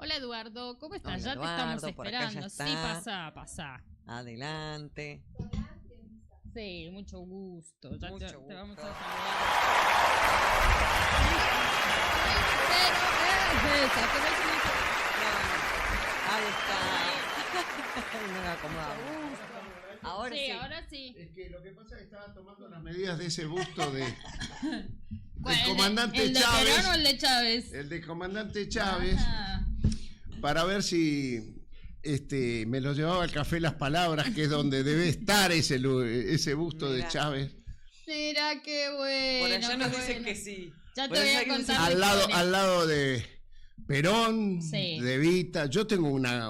Hola Eduardo, ¿cómo estás? Hola, Ya Eduardo, te estamos por acá ya esperando. está. Sí, pasá. Adelante. Sí, mucho gusto. Ya Mucho te gusto. vamos a saludar. Ahí está. No me acomodamos. Ahora sí. Ahora sí. Es que lo que pasa es que estaba tomando las medidas de ese busto del ¿Cuál, comandante el de Chávez. Perón o el de Chávez? El del comandante Chávez. Ah. Para ver si me lo llevaba al Café Las Palabras, que es donde debe estar ese busto Mirá. de Chávez. Mira qué bueno. Por allá nos qué bueno. dicen que sí. Ya Por te voy allá a hay un contar. sitio- la historia. Al lado de Perón, Sí. de Evita. Yo tengo una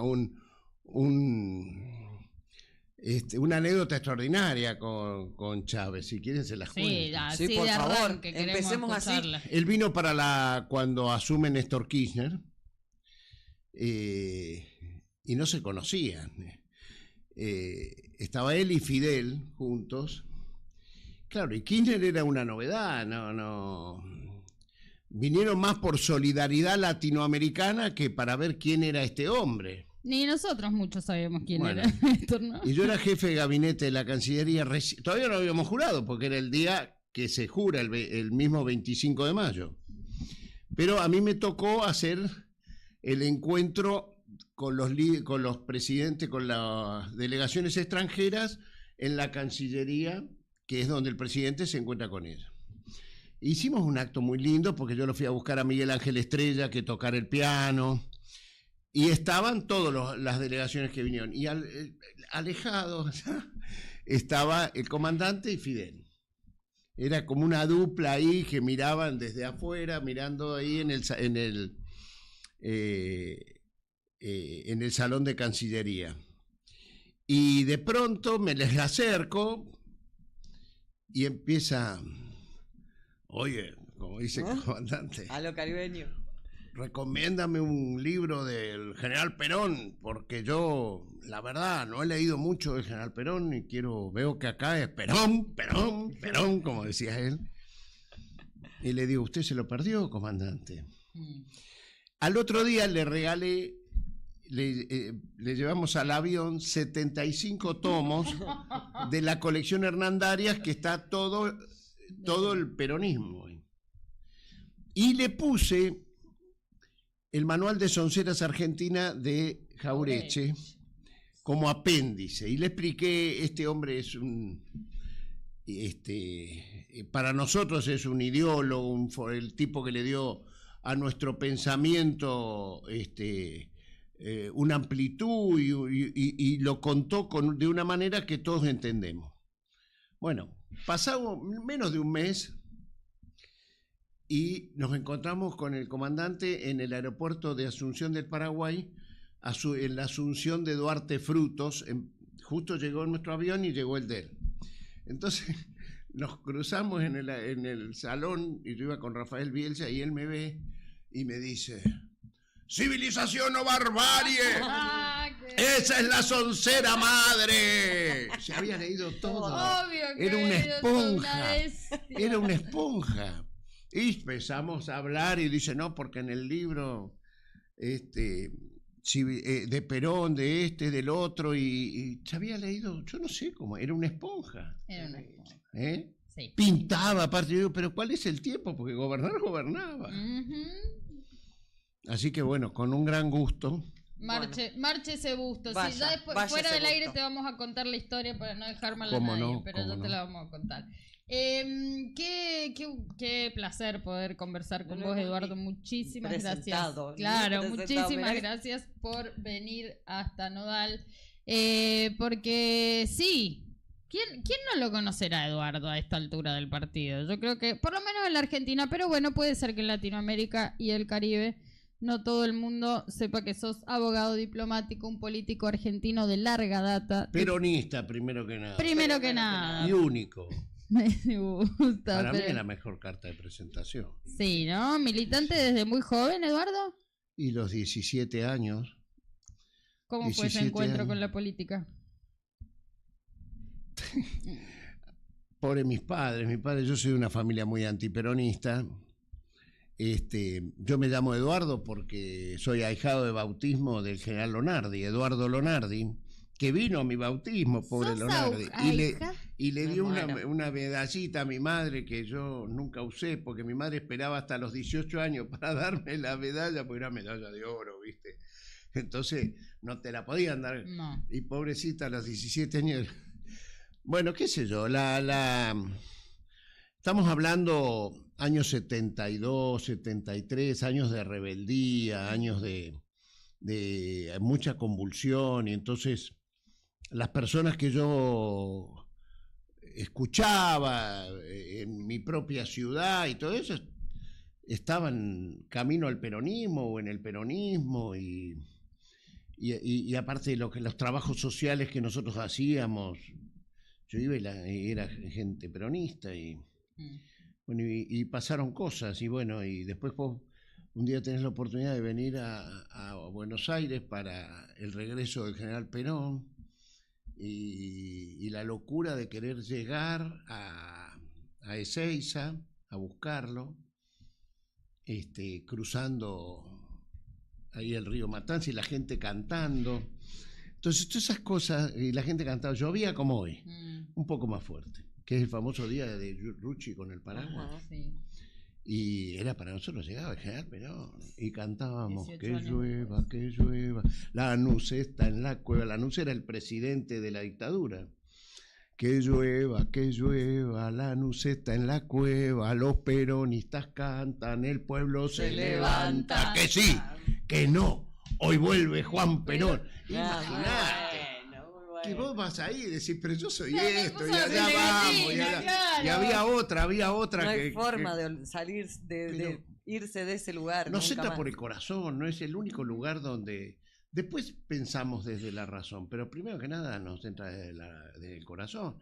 anécdota extraordinaria con Chávez. Si quieren se las Sí, cuento. así Sí, por de favor, arranque queremos empecemos así. escucharla. Él vino cuando asume Néstor Kirchner, y no se conocían. Estaba él y Fidel juntos. Claro, y Kirchner era una novedad, no. Vinieron más por solidaridad latinoamericana que para ver quién era este hombre. Ni nosotros muchos sabíamos quién Bueno. era Néstor, ¿no? Y yo era jefe de gabinete de la Cancillería, todavía no habíamos jurado, porque era el día que se jura, el mismo 25 de mayo. Pero a mí me tocó hacer el encuentro con los presidentes, con las delegaciones extranjeras en la Cancillería, que es donde el presidente se encuentra con ella. Hicimos un acto muy lindo, porque yo lo fui a buscar a Miguel Ángel Estrella, que tocara el piano. Y estaban todas las delegaciones que vinieron. Y alejados estaba el comandante y Fidel. Era como una dupla ahí que miraban desde afuera, mirando ahí en el salón de Cancillería. Y de pronto me les acerco y empieza, oye, como dice el comandante, A lo caribeño. recomiéndame un libro del general Perón, porque yo, la verdad, no he leído mucho del general Perón y veo que acá es Perón, como decía él. Y le digo, ¿usted se lo perdió, comandante? Al otro día le regalé, le llevamos al avión 75 tomos de la colección Hernandarias, que está todo el peronismo. Y le puse el manual de Sonceras Argentina de Jaureche como apéndice, y le expliqué, este hombre es para nosotros es un ideólogo, el tipo que le dio a nuestro pensamiento una amplitud y lo contó de una manera que todos entendemos. Bueno, pasado menos de un mes y nos encontramos con el comandante en el aeropuerto de Asunción del Paraguay, en la Asunción de Duarte Frutos. Justo llegó nuestro avión y llegó el de él. Entonces nos cruzamos en el salón y yo iba con Rafael Bielsa y él me ve y me dice: ¡civilización o barbarie! ¡Esa es la soncera madre! Se había leído todo. Obvio que Era una había leído toda esponja. una vez. Era una esponja. Y empezamos a hablar y dice, no, porque en el libro de Perón, del otro, y se había leído, yo no sé cómo, era una esponja. Era una esponja. Sí. Pintaba, aparte, yo digo, pero ¿cuál es el tiempo? Porque gobernaba. Así que bueno, con un gran gusto. Marche ese busto. Vaya, Sí, ya después, vaya fuera ese del aire busto. te vamos a contar la historia para no dejar mal a Cómo nadie, no, pero cómo ya te no. la vamos a contar. Qué placer poder conversar con No vos, hemos Eduardo. ni Muchísimas gracias. presentado, ni Claro, presentado, muchísimas mirá. gracias por venir hasta Nodal. Porque sí, ¿quién no lo conocerá, Eduardo, a esta altura del partido? Yo creo que, por lo menos en la Argentina, pero bueno, puede ser que en Latinoamérica y el Caribe no todo el mundo sepa que sos abogado diplomático, un político argentino de larga data. Peronista, primero que nada. Primero que nada. Y único. Me gusta. Para mí pero- es la mejor carta de presentación. Sí, ¿no? Militante desde muy joven, Eduardo. Y los 17 años. ¿Cómo fue ese 17 encuentro años. con la política? Pobre mis padres, yo soy de una familia muy antiperonista. Yo me llamo Eduardo porque soy ahijado de bautismo del general Lonardi, Eduardo Lonardi, que vino a mi bautismo, pobre Lonardi, y le dio una medallita a mi madre que yo nunca usé, porque mi madre esperaba hasta los 18 años para darme la medalla, porque era medalla de oro, ¿viste? Entonces no te la podían dar. No. Y pobrecita, a los 17 años. Bueno, qué sé yo, estamos hablando años 72, 73, años de rebeldía, años de mucha convulsión, y entonces las personas que yo escuchaba en mi propia ciudad y todo eso estaban camino al peronismo o en el peronismo, y aparte de los trabajos sociales que nosotros hacíamos, yo iba y era gente peronista, y bueno, y pasaron cosas, y bueno, y después un día tenés la oportunidad de venir a Buenos Aires para el regreso del general Perón, y la locura de querer llegar a Ezeiza a buscarlo, cruzando ahí el río Matanza y la gente cantando. Entonces, todas esas cosas, y la gente cantaba, llovía como hoy, un poco más fuerte, que es el famoso día de Rucci con el paraguas. Sí. Y era para nosotros, llegaba el general Perón y cantábamos, que llueva, llueva, Lanús está en la cueva. Lanús era el presidente de la dictadura. Que llueva, Lanús está en la cueva, los peronistas cantan, el pueblo se levanta. Que sí, que no, hoy vuelve Juan Perón. Imagínate. Que vos vas ahí y decís, pero yo soy esto, y allá vamos, y había otra No hay que... forma de salir, de irse de ese lugar. Nos entra por el corazón, no es el único lugar donde... Después pensamos desde la razón, pero primero que nada nos entra desde el corazón.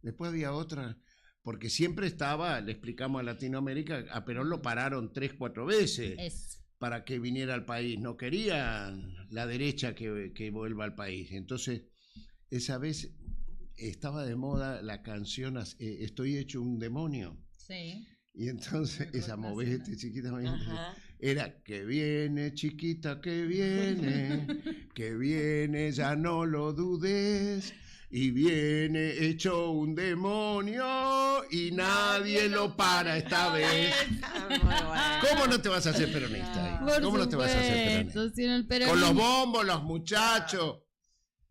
Después había otra, porque siempre estaba, le explicamos a Latinoamérica, a Perón lo pararon 3-4 veces para que viniera al país. No querían la derecha que vuelva al país. Entonces, esa vez estaba de moda la canción Estoy hecho un demonio. Sí. Y entonces esa movete chiquita era que viene chiquita, que viene, ya no lo dudes, y viene hecho un demonio y nadie lo para esta vez. ¿Cómo no te vas a hacer peronista? ¿Cómo no te vas a hacer peronista? Con los bombos, los muchachos.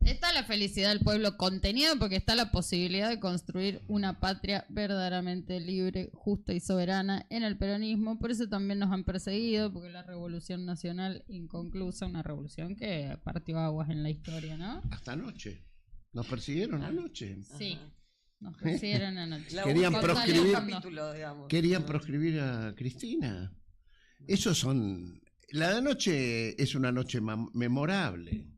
Está la felicidad del pueblo contenida porque está la posibilidad de construir una patria verdaderamente libre, justa y soberana en el peronismo. Por eso también nos han perseguido, porque la revolución nacional inconclusa, una revolución que partió aguas en la historia, ¿no? Hasta anoche. Nos persiguieron anoche. Sí, nos persiguieron anoche. Querían proscribir a Cristina. Esos son... La de anoche es una noche memorable,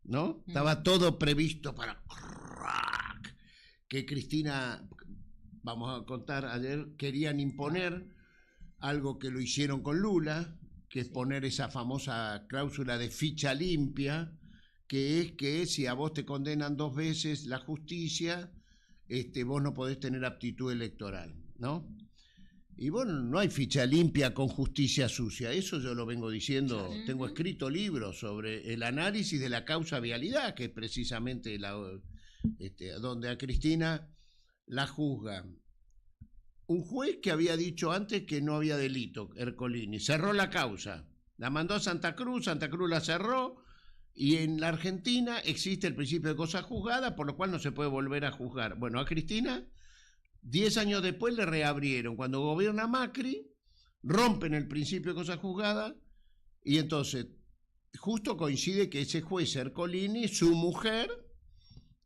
¿no? Estaba todo previsto para que Cristina, vamos a contar, ayer querían imponer algo que lo hicieron con Lula, que es poner esa famosa cláusula de ficha limpia, que es que si a vos te condenan 2 veces la justicia, vos no podés tener aptitud electoral, ¿no? Y bueno, no hay ficha limpia con justicia sucia, eso yo lo vengo diciendo, tengo escrito libros sobre el análisis de la causa vialidad, que es precisamente donde a Cristina la juzga un juez que había dicho antes que no había delito, Ercolini, cerró la causa, la mandó a Santa Cruz la cerró, y en la Argentina existe el principio de cosa juzgada, por lo cual no se puede volver a juzgar. Bueno, a Cristina 10 años después le reabrieron. Cuando gobierna Macri, rompen el principio de cosa juzgada, y entonces justo coincide que ese juez Ercolini, su mujer,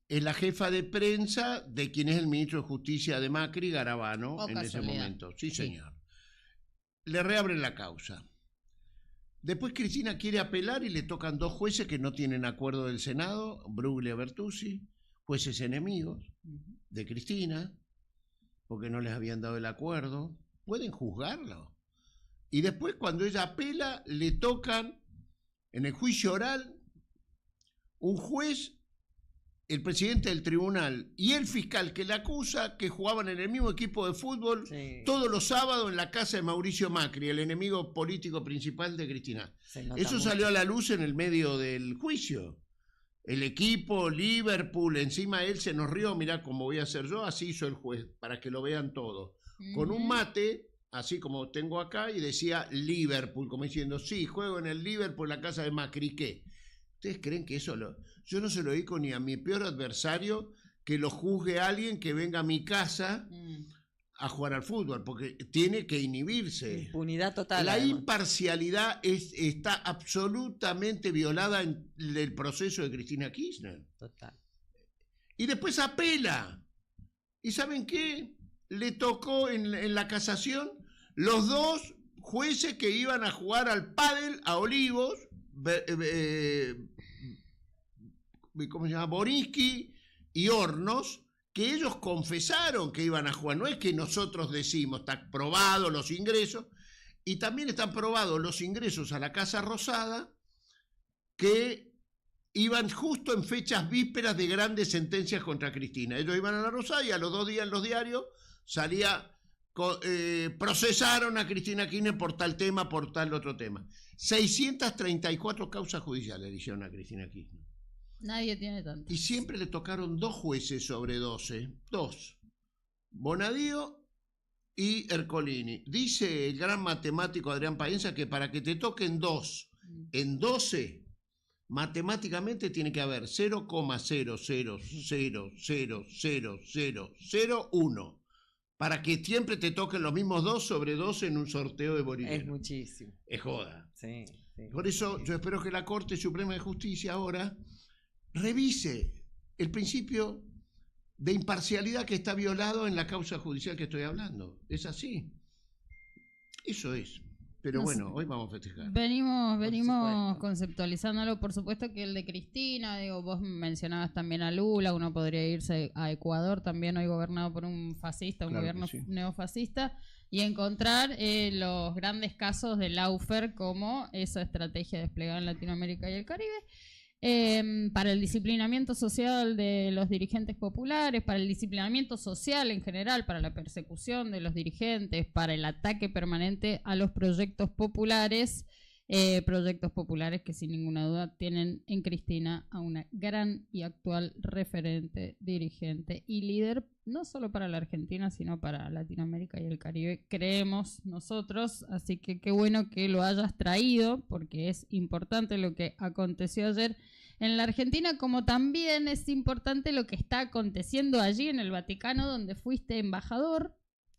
es la jefa de prensa de quien es el ministro de Justicia de Macri, Garabano, en ese momento. Sí, señor. Le reabren la causa. Después Cristina quiere apelar y le tocan 2 jueces que no tienen acuerdo del Senado, Bruglia y Bertuzzi, jueces enemigos de Cristina, porque no les habían dado el acuerdo. Pueden juzgarlo. Y después, cuando ella apela, le tocan en el juicio oral un juez el presidente del tribunal y el fiscal que la acusa, que jugaban en el mismo equipo de fútbol todos los sábados en la casa de Mauricio Macri, el enemigo político principal de Cristina. Eso salió a la luz en el medio del juicio. El equipo, Liverpool, encima él se nos rió, mirá cómo voy a hacer yo, así hizo el juez, para que lo vean todo. Con un mate, así como tengo acá, y decía Liverpool, como diciendo, sí, juego en el Liverpool, en la casa de Macri, ¿qué? ¿Ustedes creen que eso yo no se lo digo ni a mi peor adversario que lo juzgue a alguien que venga a mi casa a jugar al fútbol? Porque tiene que inhibirse. Impunidad total. La imparcialidad está absolutamente violada en el proceso de Cristina Kirchner. Total. Y después apela. ¿Y saben qué? Le tocó en la casación los dos jueces que iban a jugar al pádel a Olivos, ¿cómo se llama? Borinsky y Hornos, que ellos confesaron que iban a jugar. No es que nosotros decimos, están probados los ingresos, y también están probados los ingresos a la Casa Rosada, que iban justo en fechas vísperas de grandes sentencias contra Cristina. Ellos iban a la Rosada y a los 2 días en los diarios salía, procesaron a Cristina Kirchner por tal tema, por tal otro tema. 634 causas judiciales le hicieron a Cristina Kirchner. Nadie tiene tanto. Y siempre le tocaron 2 jueces sobre 12. 2. Bonadío y Ercolini. Dice el gran matemático Adrián Paenza que para que te toquen 2 en 12, matemáticamente tiene que haber 0,000000001 para que siempre te toquen los mismos 2 sobre 12 en un sorteo de boliviano. Es muchísimo. Es joda. Sí. Por eso yo espero que la Corte Suprema de Justicia ahora revise el principio de imparcialidad que está violado en la causa judicial que estoy hablando. Es así. Eso es. Pero bueno, hoy vamos a festejar. Venimos conceptualizándolo, por supuesto que el de Cristina, digo, vos mencionabas también a Lula, uno podría irse a Ecuador, también hoy gobernado por un fascista, un gobierno neofascista, y encontrar los grandes casos del lawfare como esa estrategia desplegada en Latinoamérica y el Caribe. Para el disciplinamiento social de los dirigentes populares, para el disciplinamiento social en general, para la persecución de los dirigentes, para el ataque permanente a los proyectos populares que sin ninguna duda tienen en Cristina a una gran y actual referente, dirigente y líder, no solo para la Argentina, sino para Latinoamérica y el Caribe, creemos nosotros, así que qué bueno que lo hayas traído, porque es importante lo que aconteció ayer en la Argentina, como también es importante lo que está aconteciendo allí en el Vaticano, donde fuiste embajador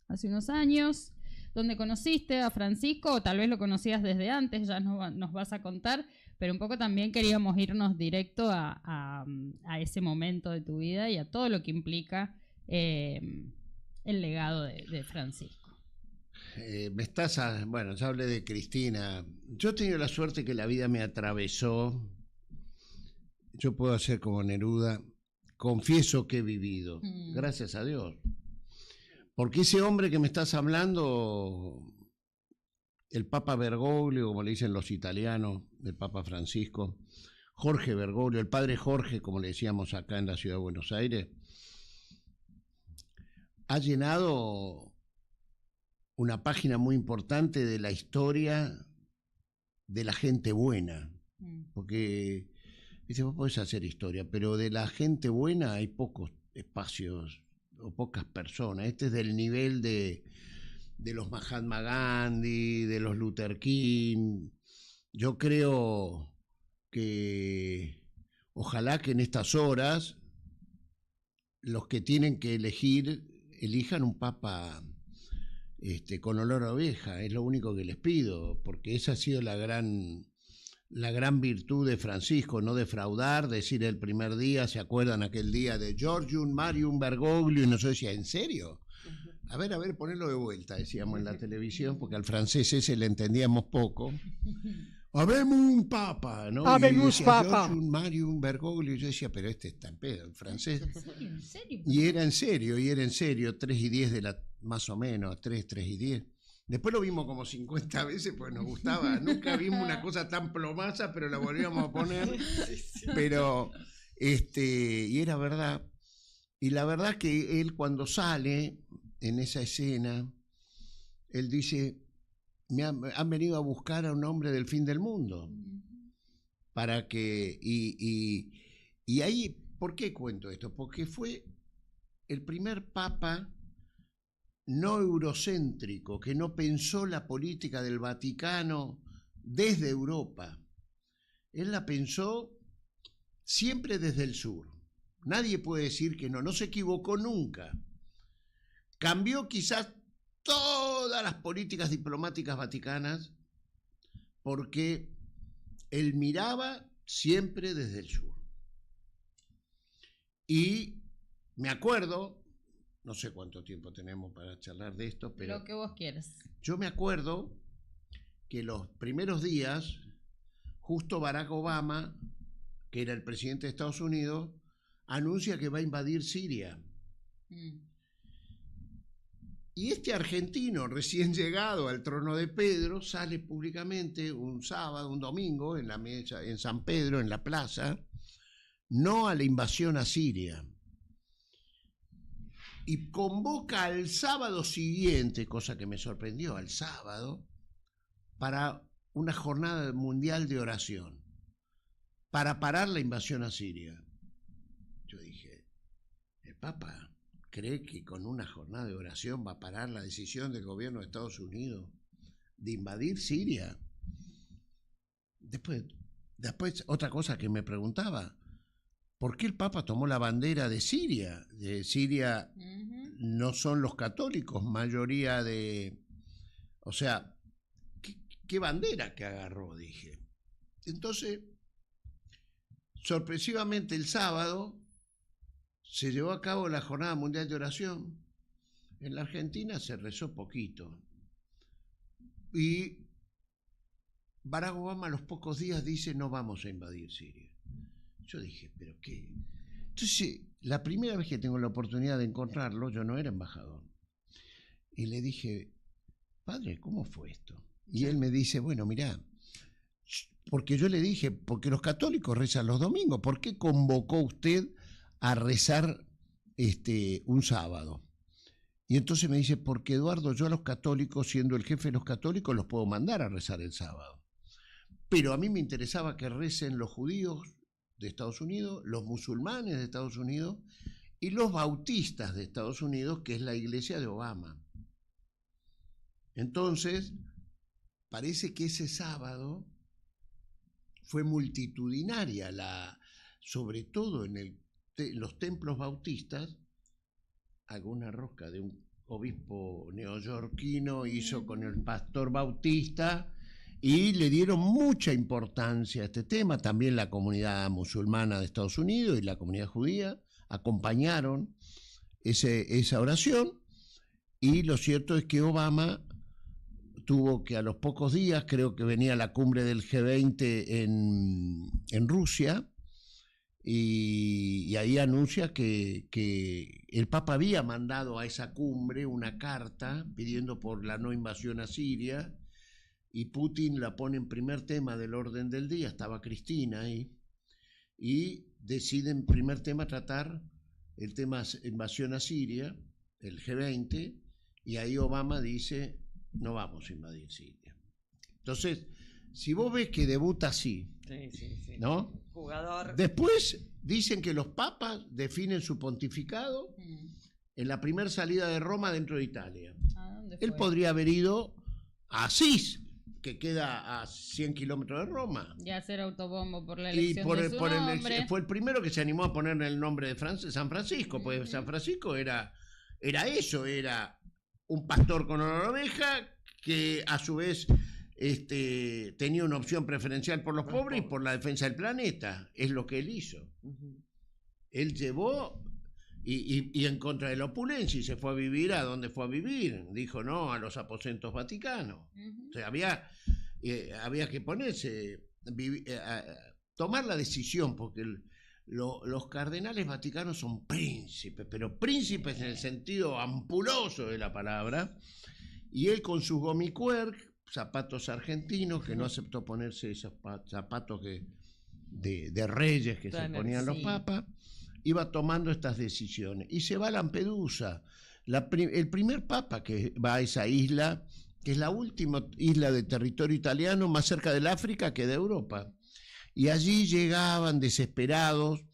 hace unos años, donde conociste a Francisco, o tal vez lo conocías desde antes, ya nos vas a contar, pero un poco también queríamos irnos directo a ese momento de tu vida y a todo lo que implica el legado de Francisco. Bueno, ya hablé de Cristina. Yo he tenido la suerte que la vida me atravesó. Yo puedo hacer como Neruda, confieso que he vivido, gracias a Dios. Porque ese hombre que me estás hablando, el Papa Bergoglio, como le dicen los italianos, el Papa Francisco, Jorge Bergoglio, el padre Jorge, como le decíamos acá en la ciudad de Buenos Aires, ha llenado una página muy importante de la historia de la gente buena. Porque, dice, vos podés hacer historia, pero de la gente buena hay pocos espacios o pocas personas. Este es del nivel de los Mahatma Gandhi, de los Luther King. Yo creo que ojalá que en estas horas los que tienen que elegir elijan un papa con olor a oveja. Es lo único que les pido, porque esa ha sido la gran virtud de Francisco, no defraudar, decir el primer día, ¿se acuerdan aquel día de Georgium Marium Bergoglio? Y nosotros decía, ¿en serio? A ver, ponerlo de vuelta, decíamos en la televisión, porque al francés ese le entendíamos poco. Habemos un papa, ¿no? Habemos papa. Georgium Marium Bergoglio. Yo decía, pero este está en pedo, el francés. ¿En serio? Y era en serio, 3:10 más o menos, 3:10. Después lo vimos como 50 veces porque nos gustaba. Nunca vimos una cosa tan plomaza, pero la volvíamos a poner. Pero Y era verdad. Y la verdad que él cuando sale en esa escena, él dice, han venido a buscar a un hombre del fin del mundo. Para que... Y ahí, ¿por qué cuento esto? Porque fue el primer papa no eurocéntrico, que no pensó la política del Vaticano desde Europa. Él la pensó siempre desde el sur. Nadie puede decir que no se equivocó nunca. Cambió quizás todas las políticas diplomáticas vaticanas porque él miraba siempre desde el sur. Y me acuerdo, no sé cuánto tiempo tenemos para charlar de esto, pero lo que vos quieras. Yo me acuerdo que los primeros días, justo Barack Obama, que era el presidente de Estados Unidos, anuncia que va a invadir Siria. Y este argentino recién llegado al trono de Pedro sale públicamente un sábado, un domingo, en la mesa, en San Pedro, en la plaza, no a la invasión a Siria. Y convoca al sábado siguiente, cosa que me sorprendió, al sábado, para una jornada mundial de oración, para parar la invasión a Siria. Yo dije, el Papa cree que con una jornada de oración va a parar la decisión del gobierno de Estados Unidos de invadir Siria. Después otra cosa que me preguntaba, ¿por qué el Papa tomó la bandera de Siria? De Siria no son los católicos, mayoría de... O sea, ¿qué bandera que agarró? Dije. Entonces, sorpresivamente el sábado se llevó a cabo la Jornada Mundial de Oración. En la Argentina se rezó poquito. Y Barack Obama a los pocos días dice, no vamos a invadir Siria. Yo dije, ¿pero qué? Entonces, la primera vez que tengo la oportunidad de encontrarlo, yo no era embajador. Y le dije, padre, ¿cómo fue esto? Y él me dice, bueno, mirá, porque yo le dije, porque los católicos rezan los domingos, ¿por qué convocó usted a rezar un sábado? Y entonces me dice, porque Eduardo, yo a los católicos, siendo el jefe de los católicos, los puedo mandar a rezar el sábado. Pero a mí me interesaba que recen los judíos de Estados Unidos, los musulmanes de Estados Unidos y los bautistas de Estados Unidos, que es la iglesia de Obama. Entonces, parece que ese sábado fue multitudinaria, sobre todo en los templos bautistas, alguna rosca de un obispo neoyorquino hizo con el pastor bautista y le dieron mucha importancia a este tema. También la comunidad musulmana de Estados Unidos y la comunidad judía acompañaron esa oración, y lo cierto es que Obama tuvo que a los pocos días, creo que venía la cumbre del G20 en Rusia, y ahí anuncia que el Papa había mandado a esa cumbre una carta pidiendo por la no invasión a Siria, y Putin la pone en primer tema del orden del día, estaba Cristina ahí, y decide en primer tema tratar el tema invasión a Siria, el G20, y ahí Obama dice, no vamos a invadir Siria. Entonces, si vos ves que debuta así, sí. ¿no? Jugador. Después dicen que los papas definen su pontificado en la primera salida de Roma dentro de Italia. Él podría haber ido a Asís, que queda a 100 kilómetros de Roma. Y hacer autobombo por la elección de su nombre. Fue el primero que se animó a poner el nombre de San Francisco, pues San Francisco era eso, era un pastor con una oveja que a su vez tenía una opción preferencial por los pobres y por la defensa del planeta. Es lo que él hizo. Él llevó y en contra de la opulencia, y se fue a vivir a donde fue a vivir. Dijo no a los aposentos vaticanos. O sea, había que ponerse, tomar la decisión, porque los cardenales vaticanos son príncipes, pero príncipes en el sentido ampuloso de la palabra, y él con sus gomicuerc, zapatos argentinos, que no aceptó ponerse esos zapatos que de reyes que se ponían los sí. papas, iba tomando estas decisiones. Y se va a Lampedusa, el primer papa que va a esa isla, que es la última isla de territorio italiano, más cerca del África que de Europa. Y allí llegaban desesperados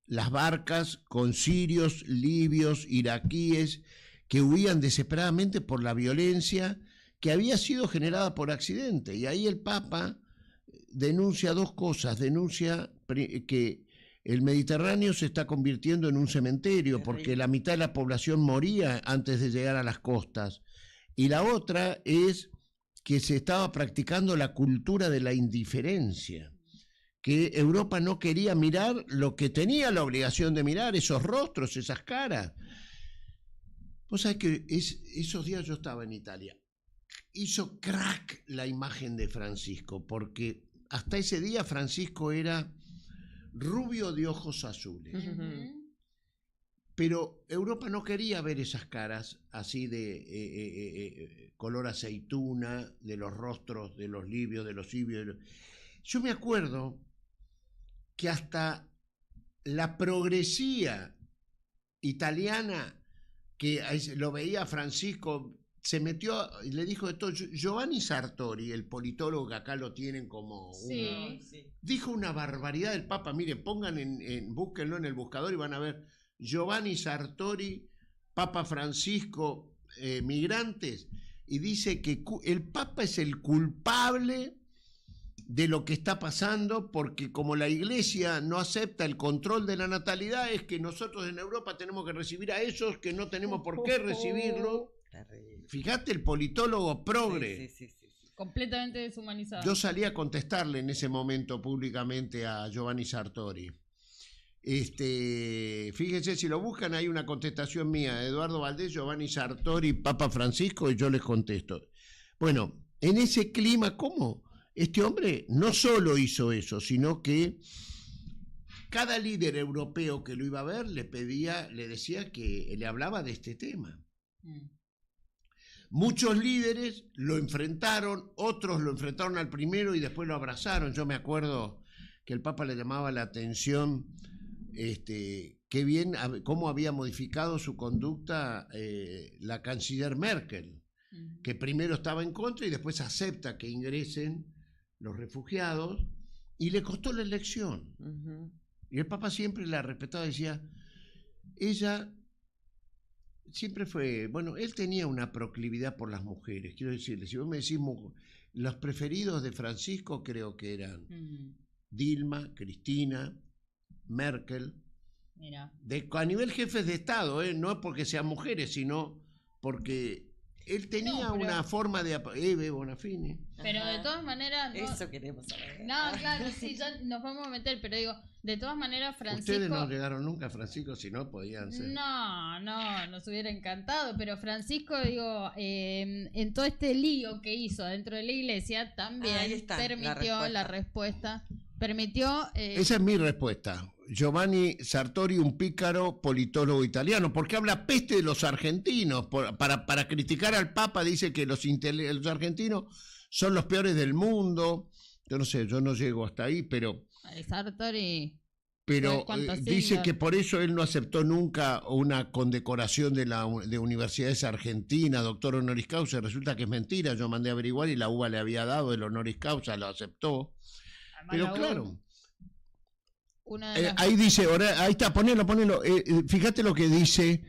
las barcas con sirios, libios, iraquíes, que huían desesperadamente por la violencia que había sido generada por accidente. Y ahí el Papa denuncia dos cosas. Denuncia que el Mediterráneo se está convirtiendo en un cementerio porque la mitad de la población moría antes de llegar a las costas. Y la otra es que se estaba practicando la cultura de la indiferencia, que Europa no quería mirar lo que tenía la obligación de mirar, esos rostros, esas caras. Vos sabés que esos días yo estaba en Italia. Hizo crack la imagen de Francisco, porque hasta ese día Francisco era rubio de ojos azules. Pero Europa no quería ver esas caras así de color aceituna, de los rostros de los libios, de los sibios. Yo me acuerdo que hasta la progresía italiana, que lo veía Francisco, se metió y le dijo de todo. Giovanni Sartori, el politólogo que acá lo tienen como dijo una barbaridad del Papa. Miren, búsquenlo en el buscador y van a ver Giovanni Sartori, Papa Francisco, migrantes, y dice que el Papa es el culpable de lo que está pasando, porque como la Iglesia no acepta el control de la natalidad, es que nosotros en Europa tenemos que recibir a esos que no tenemos por qué recibirlo. Fíjate, el politólogo progre. Sí. Completamente deshumanizado. Yo salí a contestarle en ese momento públicamente a Giovanni Sartori. Fíjense, si lo buscan, hay una contestación mía, Eduardo Valdés, Giovanni Sartori, Papa Francisco, y yo les contesto. Bueno, en ese clima, ¿cómo? Este hombre no solo hizo eso, sino que cada líder europeo que lo iba a ver le decía que le hablaba de este tema. Muchos líderes lo enfrentaron, otros lo enfrentaron al primero y después lo abrazaron. Yo me acuerdo que el Papa le llamaba la atención qué bien, cómo había modificado su conducta la canciller Merkel, que primero estaba en contra y después acepta que ingresen los refugiados, y le costó la elección. Y el Papa siempre la respetaba, decía, ella siempre fue, bueno, él tenía una proclividad por las mujeres, quiero decirle, si vos me decís, los preferidos de Francisco creo que eran Dilma, Cristina, Merkel. Mira. A nivel jefes de Estado, no porque sean mujeres, sino porque él tenía una forma de... Eve Bonafini. Pero de todas maneras... Eso queremos saber. No, claro, sí, ya nos vamos a meter, pero digo, de todas maneras Francisco... Ustedes no llegaron nunca a Francisco, si no podían ser. No, nos hubiera encantado, pero Francisco, digo, en todo este lío que hizo dentro de la iglesia, también permitió la respuesta. Esa es mi respuesta. Giovanni Sartori, un pícaro politólogo italiano, porque habla peste de los argentinos. Para criticar al Papa dice que los argentinos son los peores del mundo. Yo no sé, yo no llego hasta ahí, pero... Sartori... Pero dice que por eso él no aceptó nunca una condecoración de universidades argentinas, doctor honoris causa. Resulta que es mentira. Yo mandé a averiguar y la UBA le había dado el honoris causa, lo aceptó. Pero claro, ahí dice, ahí está, ponelo. Fíjate lo que dice,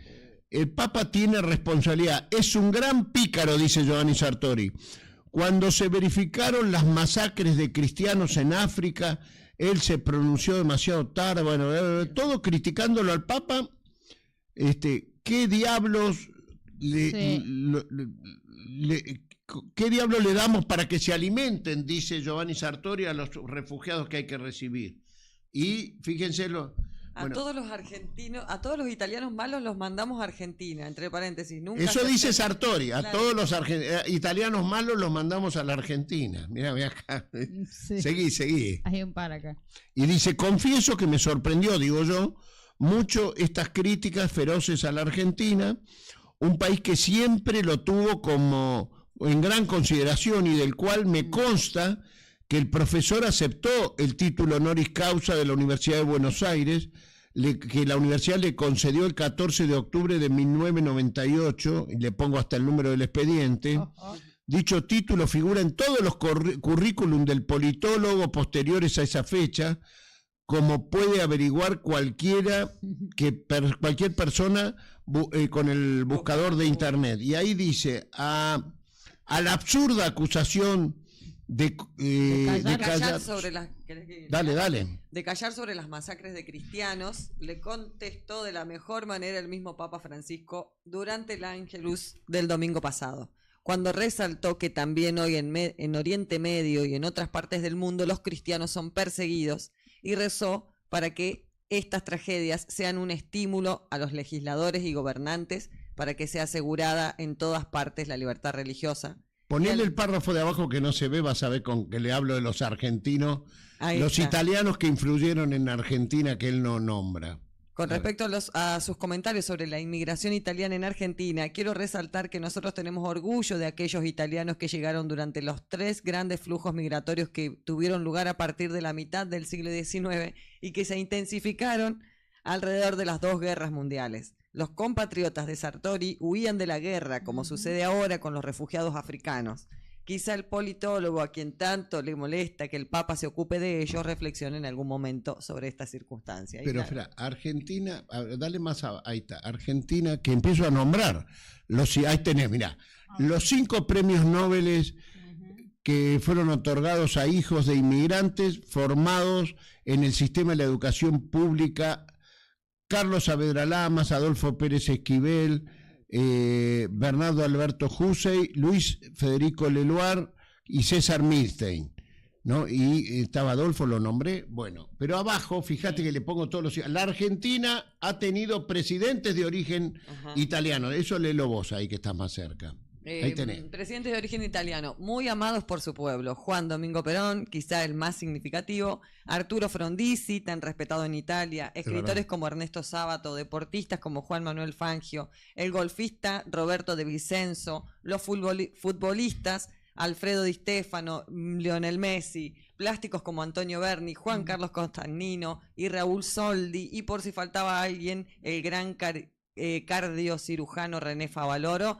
el Papa tiene responsabilidad, es un gran pícaro, dice Giovanni Sartori. Cuando se verificaron las masacres de cristianos en África, él se pronunció demasiado tarde, bueno, todo criticándolo al Papa. ¿Qué diablos ¿qué diablo le damos para que se alimenten? Dice Giovanni Sartori, a los refugiados que hay que recibir. Y fíjense todos los argentinos, a todos los italianos malos los mandamos a Argentina, entre paréntesis. Nunca eso dice Sartori, a todos los italianos malos los mandamos a la Argentina. Mira acá. Sí. Seguí. Hay un par acá. Y dice, confieso que me sorprendió, digo yo, mucho estas críticas feroces a la Argentina, un país que siempre lo tuvo como en gran consideración y del cual me consta que el profesor aceptó el título honoris causa de la Universidad de Buenos Aires, que la universidad le concedió el 14 de octubre de 1998, y le pongo hasta el número del expediente. Dicho título figura en todos los currículum del politólogo posteriores a esa fecha, como puede averiguar cualquier persona con el buscador de internet. Y ahí dice, a la absurda acusación de callar sobre las Dale. De callar sobre las masacres de cristianos, le contestó de la mejor manera el mismo Papa Francisco durante el Ángelus del domingo pasado, cuando resaltó que también hoy en Oriente Medio y en otras partes del mundo los cristianos son perseguidos, y rezó para que estas tragedias sean un estímulo a los legisladores y gobernantes para que sea asegurada en todas partes la libertad religiosa. Ponele el párrafo de abajo que no se ve, vas a ver con que le hablo de los argentinos, los italianos que influyeron en Argentina que él no nombra. Con respecto a sus comentarios sobre la inmigración italiana en Argentina, quiero resaltar que nosotros tenemos orgullo de aquellos italianos que llegaron durante los 3 grandes flujos migratorios que tuvieron lugar a partir de la mitad del siglo XIX y que se intensificaron alrededor de las 2 guerras mundiales. Los compatriotas de Sartori huían de la guerra, como sucede ahora con los refugiados africanos. Quizá el politólogo a quien tanto le molesta que el Papa se ocupe de ellos reflexione en algún momento sobre esta circunstancia. Pero claro, Argentina, dale más, ahí está, Argentina, que empiezo a nombrar. Ahí tenés, mirá, los 5 premios Nobel que fueron otorgados a hijos de inmigrantes formados en el sistema de la educación pública: Carlos Saavedra Lamas, Adolfo Pérez Esquivel, Bernardo Alberto Hussey, Luis Federico Leloir y César Milstein, ¿no? Y estaba Adolfo, lo nombré, bueno, pero abajo, fíjate que le pongo todos los... La Argentina ha tenido presidentes de origen italiano, eso léelo vos ahí que estás más cerca. Ahí tenés. Presidentes de origen italiano, muy amados por su pueblo: Juan Domingo Perón, quizá el más significativo; Arturo Frondizi, tan respetado en Italia; escritores como Ernesto Sábato; deportistas como Juan Manuel Fangio; el golfista Roberto de Vicenzo; los futbolistas Alfredo Di Stéfano, Lionel Messi; plásticos como Antonio Berni, Juan Carlos Constantino y Raúl Soldi; y por si faltaba alguien, el gran cardiocirujano René Favaloro.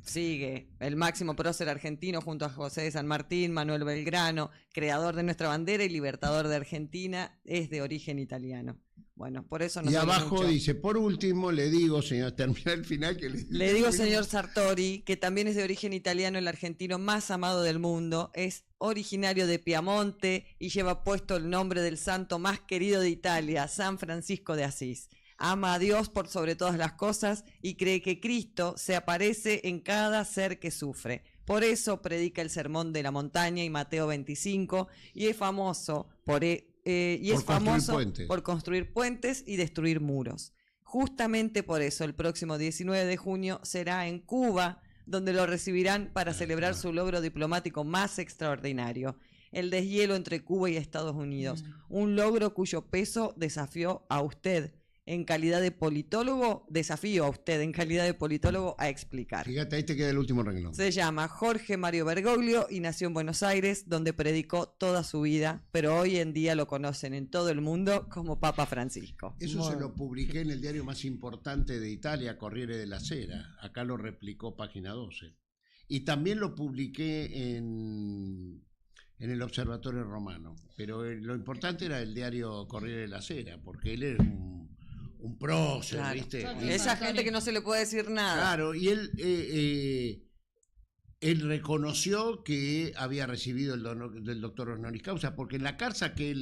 Sigue el máximo prócer argentino junto a José de San Martín, Manuel Belgrano, creador de nuestra bandera y libertador de Argentina, es de origen italiano. Bueno, por eso no. Y abajo dice, por último, le digo, señor, termina el final que le digo, señor Sartori, que también es de origen italiano, el argentino más amado del mundo, es originario de Piamonte y lleva puesto el nombre del santo más querido de Italia, San Francisco de Asís. Ama a Dios por sobre todas las cosas y cree que Cristo se aparece en cada ser que sufre. Por eso predica el Sermón de la Montaña y Mateo 25 y es famoso por construir puentes y destruir muros. Justamente por eso el próximo 19 de junio será en Cuba, donde lo recibirán para celebrar su logro diplomático más extraordinario: el deshielo entre Cuba y Estados Unidos. Un logro cuyo peso desafió a usted en calidad de politólogo, a explicar. Fíjate, ahí te queda el último renglón. Se llama Jorge Mario Bergoglio y nació en Buenos Aires, donde predicó toda su vida, pero hoy en día lo conocen en todo el mundo como Papa Francisco. Eso se lo publiqué en el diario más importante de Italia, Corriere della Sera. Acá lo replicó Página 12. Y también lo publiqué en el Observatorio Romano. Pero lo importante era el diario Corriere della Sera, porque él es un prócer, claro, ¿viste? Esa gente que no se le puede decir nada. Claro, y él reconoció que había recibido el del doctor honoris causa, porque en la carta que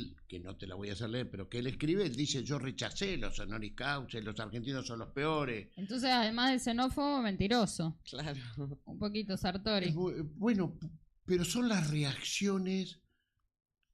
no te la voy a hacer leer, pero que él escribe, él dice: yo rechacé los honoris causa, los argentinos son los peores. Entonces, además de xenófobo, mentiroso. Claro. Un poquito Sartori. Bueno, pero son las reacciones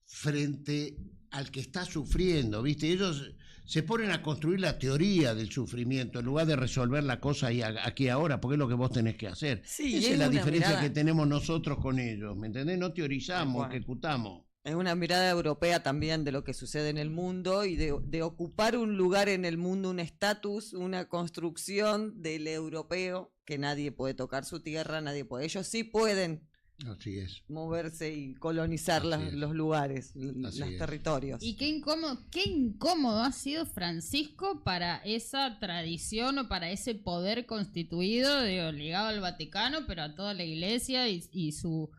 frente al que está sufriendo, ¿viste? Ellos se ponen a construir la teoría del sufrimiento en lugar de resolver la cosa aquí ahora, porque es lo que vos tenés que hacer. Sí, esa es la diferencia que tenemos nosotros con ellos, ¿me entendés? No teorizamos, ejecutamos. Es una mirada europea también de lo que sucede en el mundo y de ocupar un lugar en el mundo, un estatus, una construcción del europeo, que nadie puede tocar su tierra, nadie puede. Ellos sí pueden Así es. moverse y colonizar los lugares, los territorios. Y qué incómodo ha sido Francisco para esa tradición o para ese poder constituido, ligado al Vaticano, pero a toda la Iglesia y su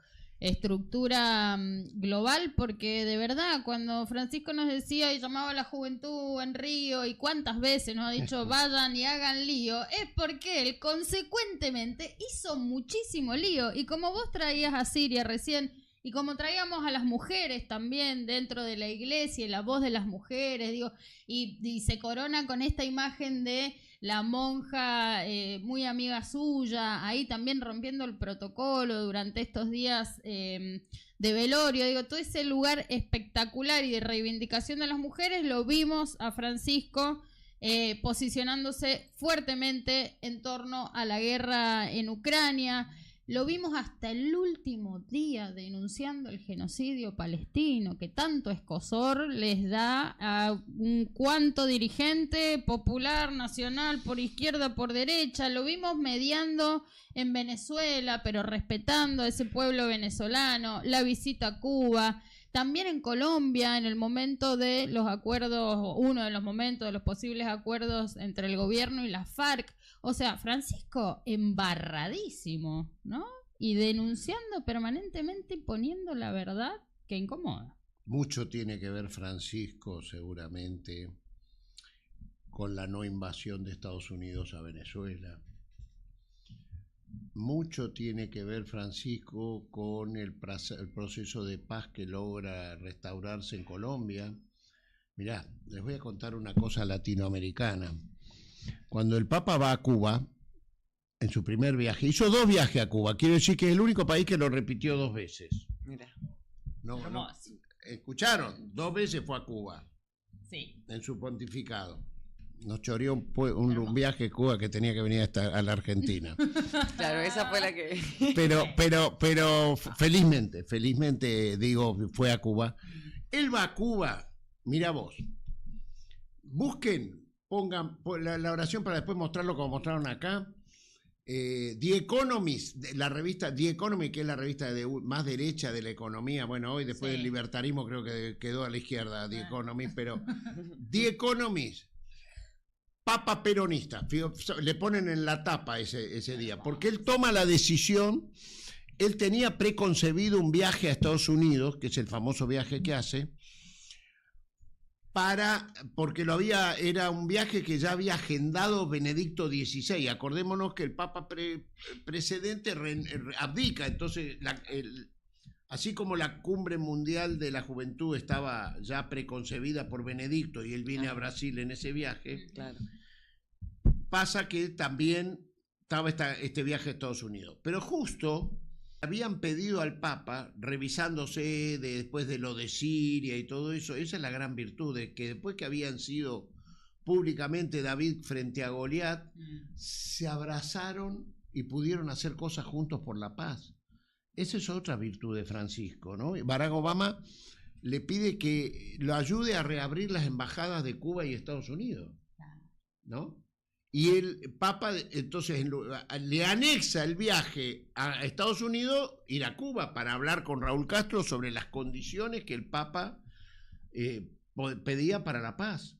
estructura global, porque de verdad cuando Francisco nos decía y llamaba a la juventud en Río y cuántas veces nos ha dicho vayan y hagan lío, es porque él consecuentemente hizo muchísimo lío. Y como vos traías a Siria recién y como traíamos a las mujeres también dentro de la iglesia y la voz de las mujeres, y se corona con esta imagen de la monja muy amiga suya, ahí también rompiendo el protocolo durante estos días de velorio, todo ese lugar espectacular y de reivindicación de las mujeres, lo vimos a Francisco posicionándose fuertemente en torno a la guerra en Ucrania. Lo vimos hasta el último día denunciando el genocidio palestino, que tanto escozor les da a un cuanto dirigente popular, nacional, por izquierda, por derecha. Lo vimos mediando en Venezuela, pero respetando a ese pueblo venezolano, la visita a Cuba. También en Colombia, en el momento de los acuerdos, uno de los momentos de los posibles acuerdos entre el gobierno y la FARC. O sea, Francisco embarradísimo, ¿no? Y denunciando permanentemente y poniendo la verdad que incomoda. Mucho tiene que ver Francisco, seguramente, con la no invasión de Estados Unidos a Venezuela. Mucho tiene que ver Francisco con el proceso de paz que logra restaurarse en Colombia. Mirá, les voy a contar una cosa latinoamericana. Cuando el Papa va a Cuba, en su primer viaje, hizo 2 viajes a Cuba, quiero decir que es el único país que lo repitió 2 veces. Mira. No, ¿escucharon? 2 veces fue a Cuba. Sí. En su pontificado. Nos choreó un viaje a Cuba que tenía que venir a la Argentina. Claro, esa fue la que... Pero felizmente digo, fue a Cuba. Él va a Cuba, mira vos, busquen, pongan la oración para después mostrarlo como mostraron acá. The Economist, la revista The Economist, que es la revista más derecha de la economía, bueno, hoy después del libertarismo creo que quedó a la izquierda The Economist, pero The Economist, Papa peronista, le ponen en la tapa ese día, porque él toma la decisión, él tenía preconcebido un viaje a Estados Unidos, que es el famoso viaje que hace, porque era un viaje que ya había agendado Benedicto XVI. Acordémonos que el Papa precedente abdica, entonces así como la cumbre mundial de la juventud estaba ya preconcebida por Benedicto y él viene a Brasil en ese viaje, pasa que también estaba este viaje a Estados Unidos. Pero justo habían pedido al Papa, revisándose después de lo de Siria y todo eso, esa es la gran virtud, de que después que habían sido públicamente David frente a Goliat, se abrazaron y pudieron hacer cosas juntos por la paz. Esa es otra virtud de Francisco, ¿no? Barack Obama le pide que lo ayude a reabrir las embajadas de Cuba y Estados Unidos, ¿no? Y el Papa entonces le anexa el viaje a Estados Unidos, ir a Cuba para hablar con Raúl Castro sobre las condiciones que el Papa pedía para la paz.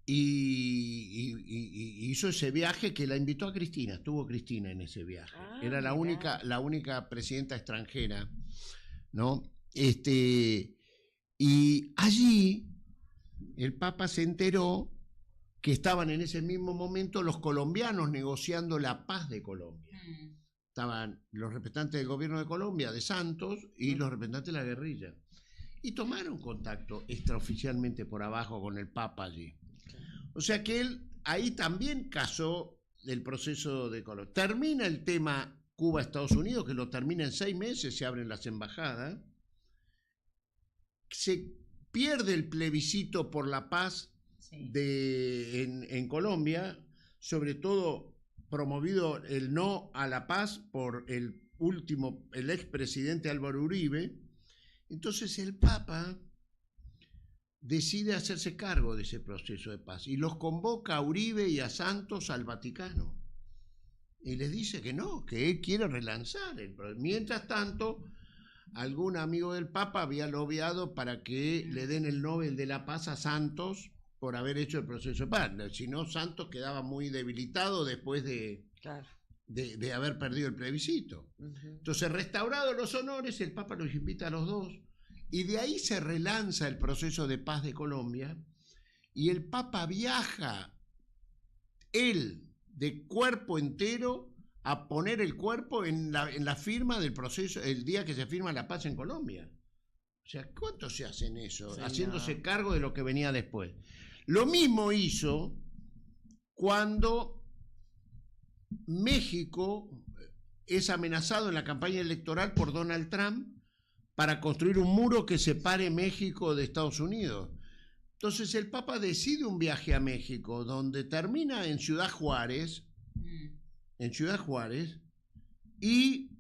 Y hizo ese viaje que la invitó a Cristina, estuvo Cristina en ese viaje. Era la única presidenta extranjera, ¿no? Y allí el Papa se enteró que estaban en ese mismo momento los colombianos negociando la paz de Colombia. Estaban los representantes del gobierno de Colombia, de Santos, y los representantes de la guerrilla. Y tomaron contacto extraoficialmente por abajo con el Papa allí. O sea que él ahí también casó el proceso de Colombia. Termina el tema Cuba-Estados Unidos, que lo termina en 6 meses, se abren las embajadas. Se pierde el plebiscito por la paz en Colombia, sobre todo promovido el no a la paz por el expresidente Álvaro Uribe. Entonces el Papa decide hacerse cargo de ese proceso de paz y los convoca a Uribe y a Santos al Vaticano. Y les dice que no, que él quiere relanzar. Mientras tanto, algún amigo del Papa había lobeado para que le den el Nobel de la Paz a Santos por haber hecho el proceso de paz. Si no, Santos quedaba muy debilitado después de haber perdido el plebiscito. Entonces, restaurados los honores, el Papa los invita a los dos, y de ahí se relanza el proceso de paz de Colombia, y el Papa viaja, él, de cuerpo entero, a poner el cuerpo en la firma del proceso, el día que se firma la paz en Colombia. O sea, ¿cuánto se hace en eso? Sí, haciéndose cargo de lo que venía después. Lo mismo hizo cuando México es amenazado en la campaña electoral por Donald Trump para construir un muro que separe México de Estados Unidos. Entonces el Papa decide un viaje a México, donde termina en Ciudad Juárez, y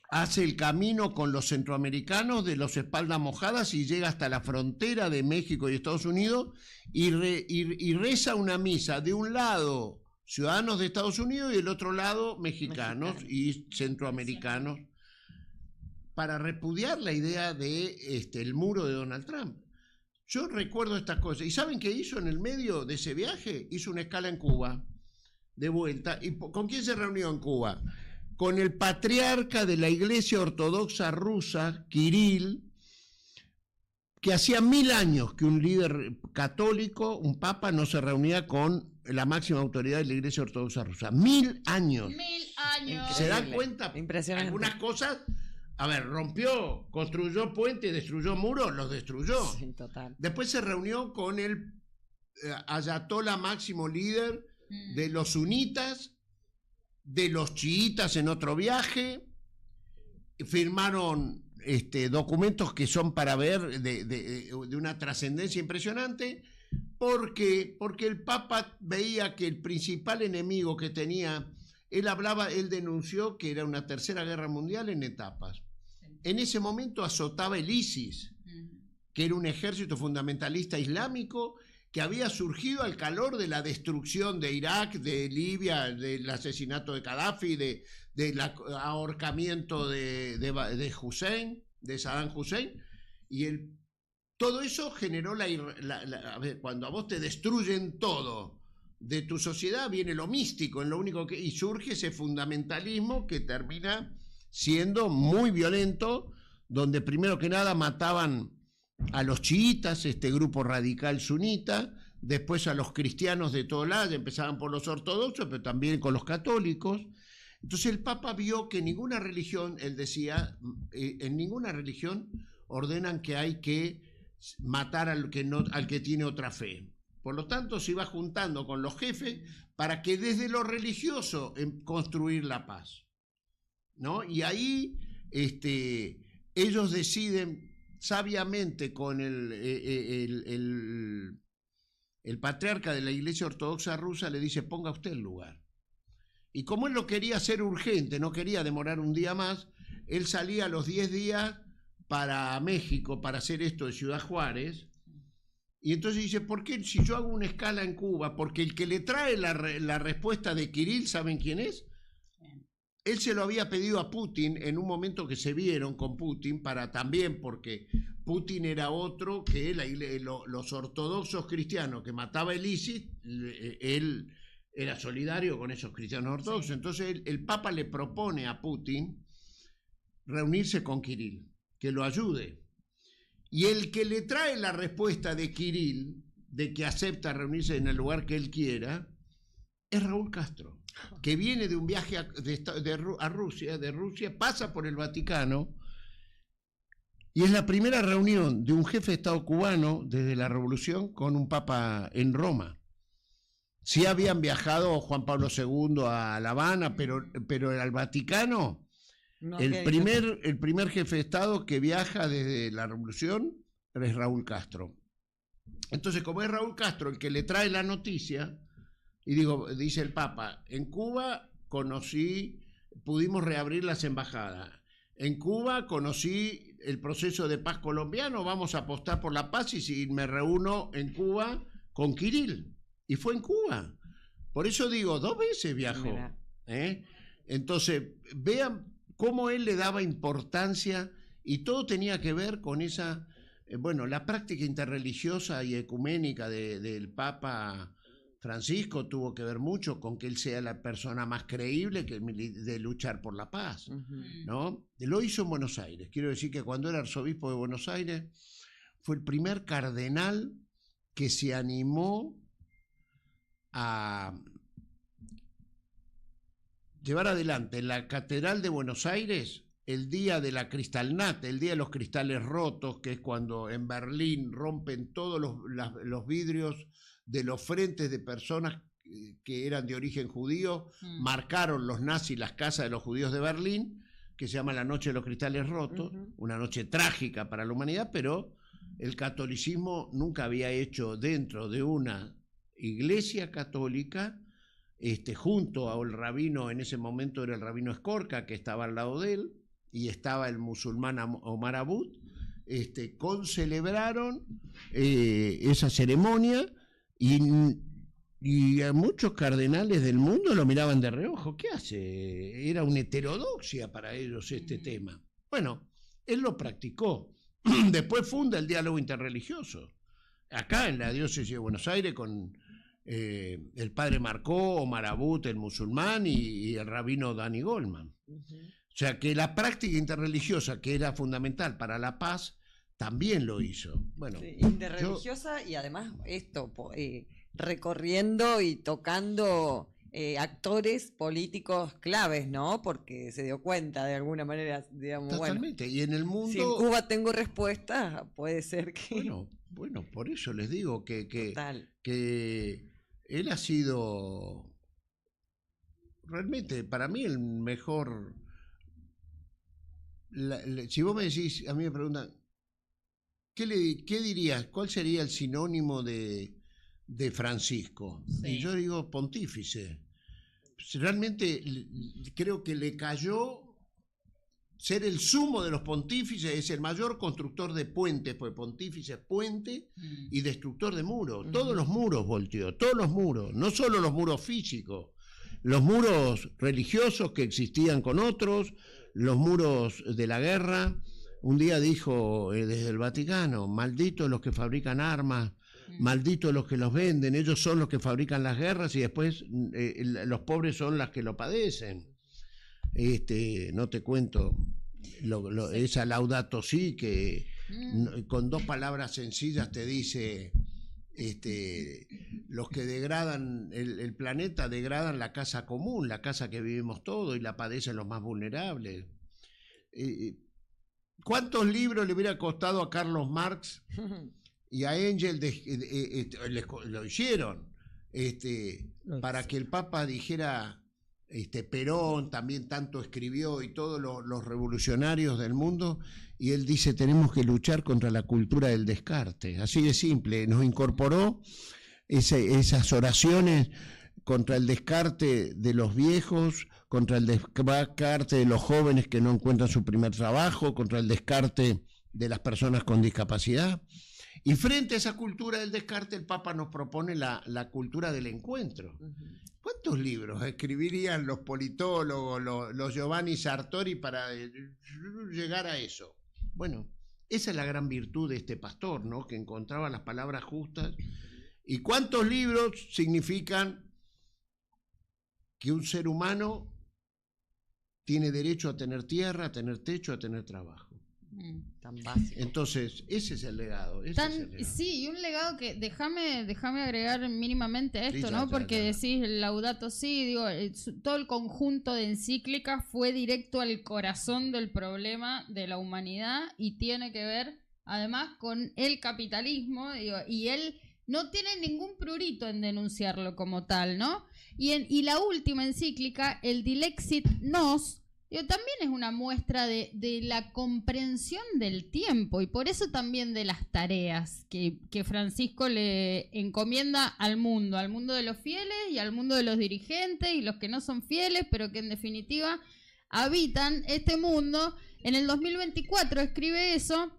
hace el camino con los centroamericanos de los espaldas mojadas y llega hasta la frontera de México y Estados Unidos y reza una misa, de un lado ciudadanos de Estados Unidos y del otro lado mexicanos y centroamericanos, para repudiar la idea de el muro de Donald Trump. Yo recuerdo estas cosas. ¿Y saben qué hizo en el medio de ese viaje? Hizo una escala en Cuba, de vuelta. ¿Y con quién se reunió en Cuba? Con el patriarca de la Iglesia Ortodoxa Rusa, Kirill, que hacía 1000 años que un líder católico, un papa, no se reunía con la máxima autoridad de la Iglesia Ortodoxa Rusa. 1000 años. 1000 años. ¿Se dan cuenta? Impresionante. Algunas cosas... A ver, rompió, construyó puentes, destruyó muros, los destruyó. Sí, total. Después se reunió con el ayatolá máximo líder de los sunitas, de los chiitas en otro viaje. Firmaron documentos que son para ver de una trascendencia impresionante. Porque el Papa veía que el principal enemigo que tenía, él denunció que era una tercera guerra mundial en etapas. En ese momento azotaba el ISIS, que era un ejército fundamentalista islámico que había surgido al calor de la destrucción de Irak, de Libia, del asesinato de Gaddafi, del ahorcamiento de Hussein, de Saddam Hussein, y todo eso generó a ver, cuando a vos te destruyen todo de tu sociedad, viene lo místico, y surge ese fundamentalismo que termina siendo muy violento, donde primero que nada mataban a los chiitas, este grupo radical sunita, después a los cristianos de todo lado, empezaban por los ortodoxos, pero también con los católicos. Entonces el Papa vio que ninguna religión, él decía, en ninguna religión ordenan que hay que matar al que tiene otra fe. Por lo tanto, se iba juntando con los jefes para que desde lo religioso construir la paz, ¿no? Y ahí ellos deciden sabiamente con el patriarca de la Iglesia Ortodoxa Rusa, le dice: ponga usted el lugar. Y como él lo quería hacer urgente, no quería demorar un día más, él salía a los 10 días para México para hacer esto de Ciudad Juárez. Y entonces dice: ¿por qué si yo hago una escala en Cuba? Porque el que le trae la respuesta de Kirill, ¿saben quién es? Él se lo había pedido a Putin en un momento que se vieron con Putin, porque Putin era otro que los ortodoxos cristianos que mataba el ISIS, él era solidario con esos cristianos ortodoxos. Sí. Entonces el Papa le propone a Putin reunirse con Kirill, que lo ayude. Y el que le trae la respuesta de Kirill, de que acepta reunirse en el lugar que él quiera, es Raúl Castro, que viene de un viaje a Rusia, pasa por el Vaticano, y es la primera reunión de un jefe de Estado cubano desde la Revolución con un papa en Roma. Sí habían viajado Juan Pablo II a La Habana, pero al Vaticano, no, el primer jefe de Estado que viaja desde la Revolución es Raúl Castro. Entonces, como es Raúl Castro el que le trae la noticia, y dice el Papa: en Cuba pudimos reabrir las embajadas. En Cuba conocí el proceso de paz colombiano, vamos a apostar por la paz, y si me reúno en Cuba con Kirill. Y fue en Cuba. Por eso digo, 2 veces viajó. Entonces, vean cómo él le daba importancia y todo tenía que ver con esa, la práctica interreligiosa y ecuménica del Papa Francisco tuvo que ver mucho con que él sea la persona más creíble de luchar por la paz, ¿no? Lo hizo en Buenos Aires. Quiero decir que cuando era arzobispo de Buenos Aires fue el primer cardenal que se animó a llevar adelante en la Catedral de Buenos Aires el día de la Kristallnacht, el día de los cristales rotos, que es cuando en Berlín rompen todos los vidrios de los frentes de personas que eran de origen judío, marcaron los nazis las casas de los judíos de Berlín, que se llama la Noche de los Cristales Rotos, una noche trágica para la humanidad, pero el catolicismo nunca había hecho dentro de una iglesia católica, junto al rabino, en ese momento era el rabino Escorca, que estaba al lado de él, y estaba el musulmán Omar Abud, concelebraron esa ceremonia, y a muchos cardenales del mundo lo miraban de reojo. ¿Qué hace? Era una heterodoxia para ellos este tema. Bueno, él lo practicó. Después funda el diálogo interreligioso. Acá en la diócesis de Buenos Aires con el padre Marcó, Omar Abud, el musulmán, y el rabino Danny Goldman. O sea que la práctica interreligiosa, que era fundamental para la paz, también lo hizo. Bueno, sí, interreligiosa y además esto, recorriendo y tocando actores políticos claves, ¿no? Porque se dio cuenta de alguna manera, digamos, totalmente. Bueno, y en el mundo, si en Cuba tengo respuesta, puede ser que... Bueno, por eso les digo que él ha sido realmente para mí el mejor. Si vos me decís, a mí me preguntan, ¿qué dirías? ¿Cuál sería el sinónimo de Francisco? Sí. Y yo digo pontífice. Realmente creo que le cayó ser el sumo de los pontífices, es el mayor constructor de puentes, porque pontífice es puente y destructor de muros. Todos los muros volteó, todos los muros, no solo los muros físicos, los muros religiosos que existían con otros, los muros de la guerra. Un día dijo desde el Vaticano, malditos los que fabrican armas, malditos los que los venden, ellos son los que fabrican las guerras y después los pobres son las que lo padecen. No te cuento esa Laudato Si que con dos palabras sencillas te dice los que degradan el planeta degradan la casa común, la casa que vivimos todos, y la padecen los más vulnerables. ¿Cuántos libros le hubiera costado a Carlos Marx y a Engels lo hicieron para que el Papa dijera Perón también tanto escribió y todos los revolucionarios del mundo, y él dice tenemos que luchar contra la cultura del descarte, así de simple, nos incorporó esas oraciones contra el descarte de los viejos, contra el descarte de los jóvenes que no encuentran su primer trabajo, contra el descarte de las personas con discapacidad. Y frente a esa cultura del descarte, el Papa nos propone la cultura del encuentro. ¿Cuántos libros escribirían los politólogos, los Giovanni Sartori para llegar a eso? Bueno, esa es la gran virtud de este pastor, ¿no? Que encontraba las palabras justas. ¿Y cuántos libros significan que un ser humano tiene derecho a tener tierra, a tener techo, a tener trabajo? Tan básico. Entonces, ese es el legado. Sí, y un legado que déjame agregar mínimamente esto, sí, ¿no? Porque decís Laudato Si, digo, todo el conjunto de encíclicas fue directo al corazón del problema de la humanidad y tiene que ver además con el capitalismo, digo, y él no tiene ningún prurito en denunciarlo como tal, ¿no? Y la última encíclica, el Dilexit Nos, también es una muestra de la comprensión del tiempo y por eso también de las tareas que Francisco le encomienda al mundo de los fieles y al mundo de los dirigentes y los que no son fieles, pero que en definitiva habitan este mundo. En el 2024 escribe eso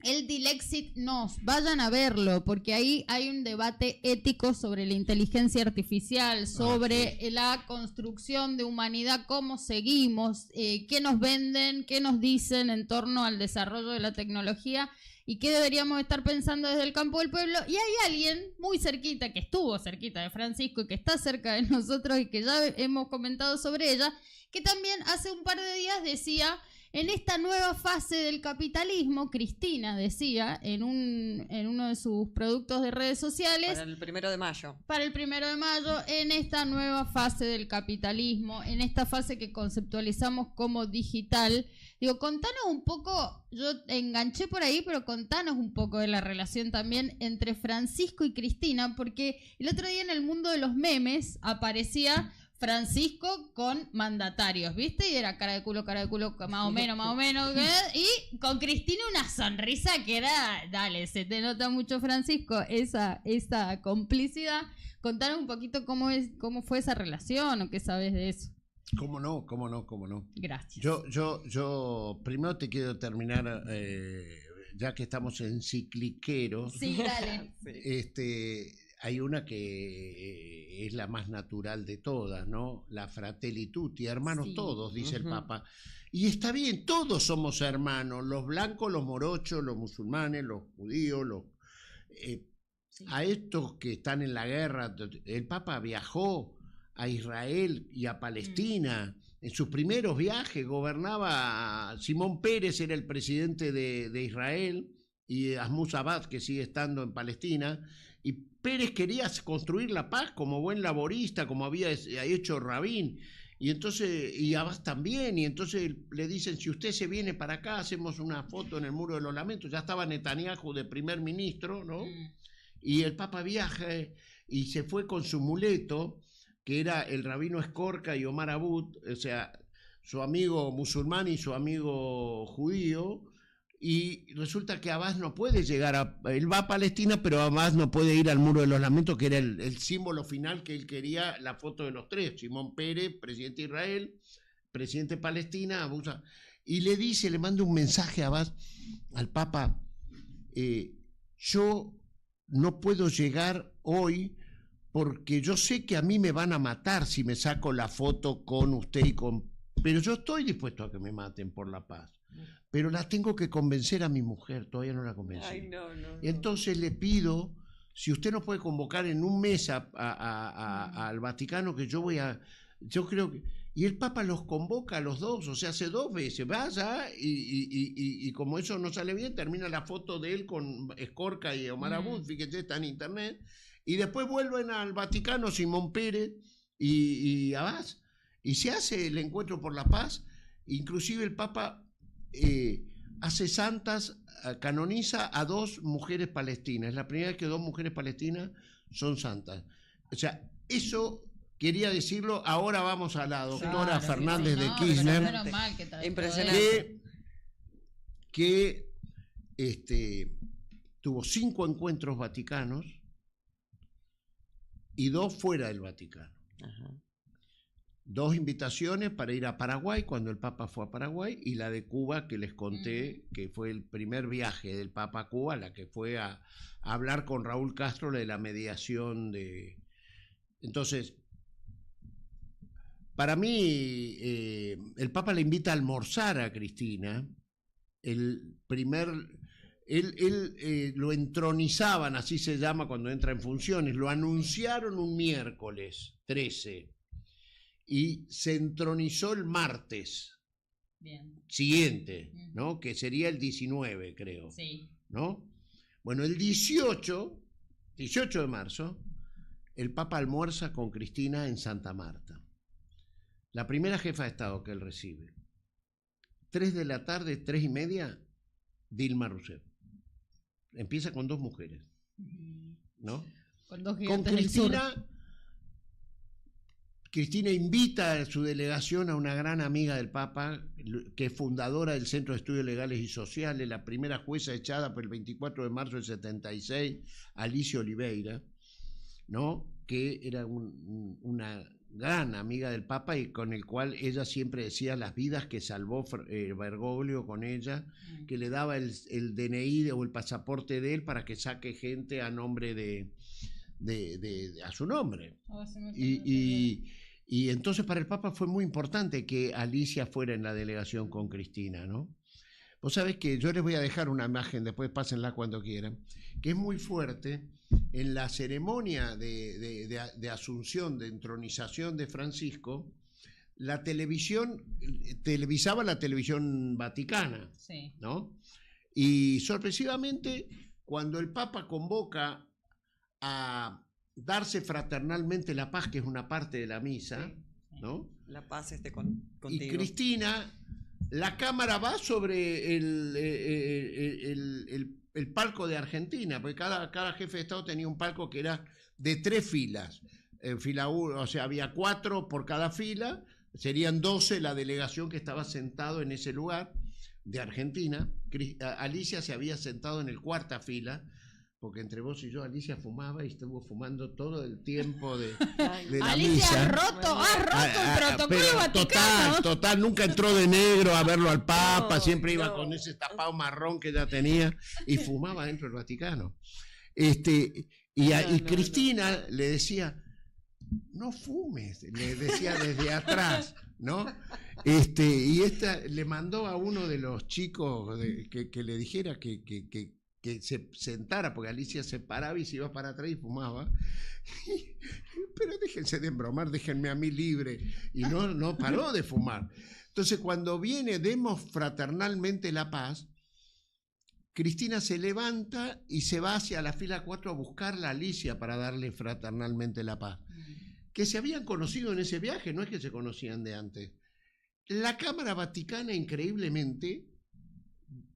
el Dilexit Nos, vayan a verlo, porque ahí hay un debate ético sobre la inteligencia artificial, sobre la construcción de humanidad, cómo seguimos, qué nos venden, qué nos dicen en torno al desarrollo de la tecnología y qué deberíamos estar pensando desde el campo del pueblo. Y hay alguien muy cerquita, que estuvo cerquita de Francisco y que está cerca de nosotros y que ya hemos comentado sobre ella, que también hace un par de días decía... En esta nueva fase del capitalismo, Cristina decía en uno de sus productos de redes sociales... Para el 1 de mayo. Para el 1 de mayo, en esta nueva fase del capitalismo, en esta fase que conceptualizamos como digital. Digo, contanos un poco, yo enganché por ahí, pero contanos un poco de la relación también entre Francisco y Cristina, porque el otro día en el mundo de los memes aparecía... Francisco con mandatarios, ¿viste? Y era cara de culo, más o menos. Y con Cristina una sonrisa que era, dale, se te nota mucho, Francisco, esa complicidad. Contanos un poquito cómo fue esa relación o qué sabes de eso. ¿Cómo no? Gracias. Yo primero te quiero terminar, ya que estamos en cicliqueros. Sí, dale. Hay una que es la más natural de todas, ¿no? La Fratelli Tutti, hermanos todos, dice el Papa. Y está bien, todos somos hermanos, los blancos, los morochos, los musulmanes, los judíos, a estos que están en la guerra. El Papa viajó a Israel y a Palestina. En sus primeros viajes gobernaba Simón Pérez, era el presidente de Israel, y Mahmoud Abbas, que sigue estando en Palestina. Y Pérez quería construir la paz como buen laborista, como había hecho Rabin, y entonces, y Abbas también, y entonces le dicen, si usted se viene para acá, hacemos una foto en el Muro de los Lamentos. Ya estaba Netanyahu de primer ministro, ¿no? Y el Papa viaja y se fue con su muleto, que era el rabino Escorca y Omar Abud, o sea, su amigo musulmán y su amigo judío. Y resulta que Abbas no puede llegar él va a Palestina, pero Abbas no puede ir al Muro de los Lamentos, que era el símbolo final que él quería, la foto de los tres, Simón Pérez, presidente de Israel, presidente de Palestina, Abusa, y le manda un mensaje a Abbas, al Papa, yo no puedo llegar hoy porque yo sé que a mí me van a matar si me saco la foto con usted pero yo estoy dispuesto a que me maten por la paz. Pero la tengo que convencer a mi mujer, todavía no la convencí. Ay, no. Entonces le pido, si usted nos puede convocar en un mes al Vaticano, que yo creo que... Y el Papa los convoca a los dos, o sea, hace 2 veces, vaya, y como eso no sale bien, termina la foto de él con Escorca y Omar Abud, fíjate, está en internet, y después vuelven al Vaticano Simón Pérez y Abbas, y se hace el encuentro por la paz. Inclusive el Papa hace santas, canoniza a 2 mujeres palestinas. Es la primera vez que 2 mujeres palestinas son santas. O sea, eso quería decirlo. Ahora vamos a la doctora Fernández de Kirchner, impresionante, que tuvo 5 encuentros vaticanos y 2 fuera del Vaticano. Ajá. 2 invitaciones para ir a Paraguay cuando el Papa fue a Paraguay, y la de Cuba que les conté, que fue el primer viaje del Papa a Cuba, la que fue a hablar con Raúl Castro de la mediación de... Entonces, para mí, el Papa le invita a almorzar a Cristina. Él lo entronizaban, así se llama cuando entra en funciones, lo anunciaron un miércoles 13, y se entronizó el martes siguiente, ¿no? Que sería el 19, creo. Sí. ¿No? Bueno, el 18 de marzo, el Papa almuerza con Cristina en Santa Marta. La primera jefa de Estado que él recibe. 3 de la tarde, 3:30, Dilma Rousseff. Empieza con 2 mujeres, ¿no? Con Cristina. Cristina invita a su delegación a una gran amiga del Papa, que es fundadora del Centro de Estudios Legales y Sociales, la primera jueza echada por el 24 de marzo del 76, Alicia Oliveira, ¿no? Que era una gran amiga del Papa y con el cual ella siempre decía las vidas que salvó Bergoglio con ella, que le daba el DNI o el pasaporte de él para que saque gente a nombre a su nombre. Y entonces para el Papa fue muy importante que Alicia fuera en la delegación con Cristina, ¿no? Vos sabés que yo les voy a dejar una imagen, después pásenla cuando quieran, que es muy fuerte. En la ceremonia de asunción, de entronización de Francisco, la televisión, televisaba la televisión vaticana, Sí. ¿no? Y sorpresivamente, cuando el Papa convoca a darse fraternalmente la paz, que es una parte de la misa, ¿no? La paz esté contigo. Y Cristina, la cámara va sobre el palco de Argentina, porque cada jefe de Estado tenía un palco que era de 3 filas. En fila 1, o sea, había 4 por cada fila, serían 12 la delegación que estaba sentado en ese lugar de Argentina. Alicia se había sentado en el 4ª fila, porque entre vos y yo Alicia fumaba y estuvo fumando todo el tiempo de la Alicia misa. has roto un protocolo vaticano. Total, nunca entró de negro a verlo al Papa, siempre iba con ese tapado marrón que ella tenía y fumaba dentro del Vaticano. Y Cristina le decía, no fumes, le decía desde atrás, ¿no? Y esta le mandó a uno de los chicos que le dijera que se sentara, porque Alicia se paraba y se iba para atrás y fumaba. Pero déjense de embromar, déjenme a mí libre. Y no paró de fumar. Entonces, cuando viene Demos fraternalmente la paz, Cristina se levanta y se va hacia la fila 4 a buscar a Alicia para darle fraternalmente la paz. Que se habían conocido en ese viaje, no es que se conocían de antes. La Cámara Vaticana, increíblemente,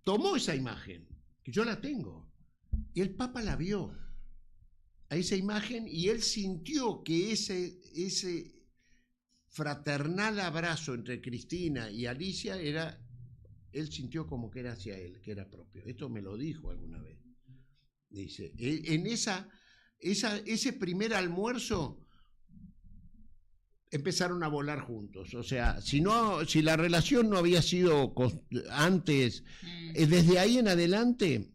tomó esa imagen, que yo la tengo, y el Papa la vio a esa imagen y él sintió que ese fraternal abrazo entre Cristina y Alicia él sintió como que era hacia él, que era propio. Esto me lo dijo alguna vez. Dice, en ese primer almuerzo empezaron a volar juntos. O sea, si la relación no había sido antes, desde ahí en adelante,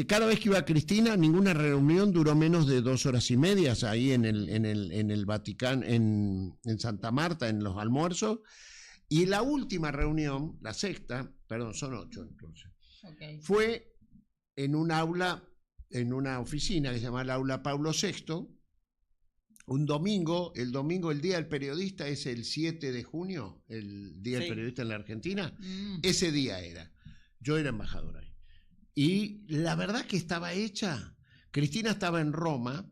cada vez que iba Cristina, ninguna reunión duró menos de 2 horas y media ahí en el Vaticano, en Santa Marta, en los almuerzos. Y la última reunión, la 6ª, perdón, son 8 entonces, fue en un aula, en una oficina que se llama el Aula Pablo VI, un domingo, el Día del Periodista es el 7 de junio, el Día del Periodista en la Argentina. Ese día era. Yo era embajador ahí. Y la verdad que estaba hecha. Cristina estaba en Roma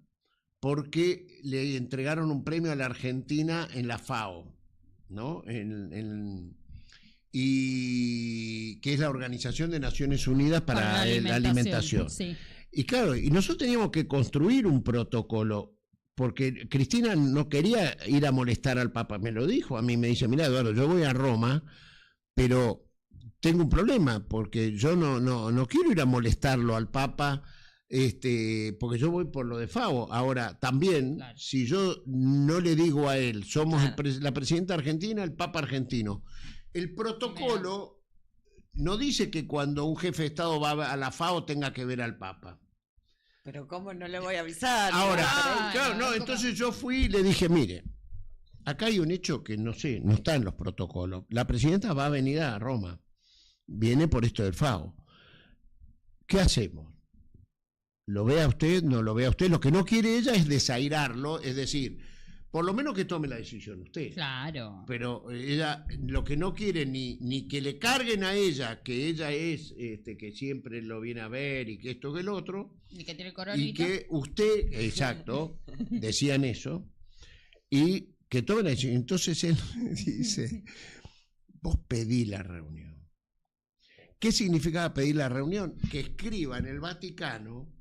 porque le entregaron un premio a la Argentina en la FAO, ¿no? Y que es la Organización de Naciones Unidas para la Alimentación. Sí. Y claro, y nosotros teníamos que construir un protocolo, porque Cristina no quería ir a molestar al Papa, me lo dijo, a mí me dice, mira Eduardo, yo voy a Roma, pero tengo un problema, porque yo no quiero ir a molestarlo al Papa, porque yo voy por lo de FAO. Ahora, también, claro, si yo no le digo a él, somos la presidenta argentina, el Papa argentino, el protocolo no dice que cuando un jefe de Estado va a la FAO tenga que ver al Papa. Pero ¿cómo no le voy a avisar? Ahora, claro, no, entonces yo fui y le dije, mire, acá hay un hecho que no sé, no está en los protocolos. La presidenta va a venir a Roma, viene por esto del FAO. ¿Qué hacemos? ¿Lo vea usted? ¿No lo vea usted? Lo que no quiere ella es desairarlo, es decir, por lo menos que tome la decisión usted. Claro. Pero ella lo que no quiere ni que le carguen a ella, que ella es, que siempre lo viene a ver y que esto que el otro. Y que tiene coronita. Y que usted, exacto, decían eso, y que tome la decisión. Entonces él dice, vos pedí la reunión. ¿Qué significaba pedir la reunión? Que escriba en el Vaticano,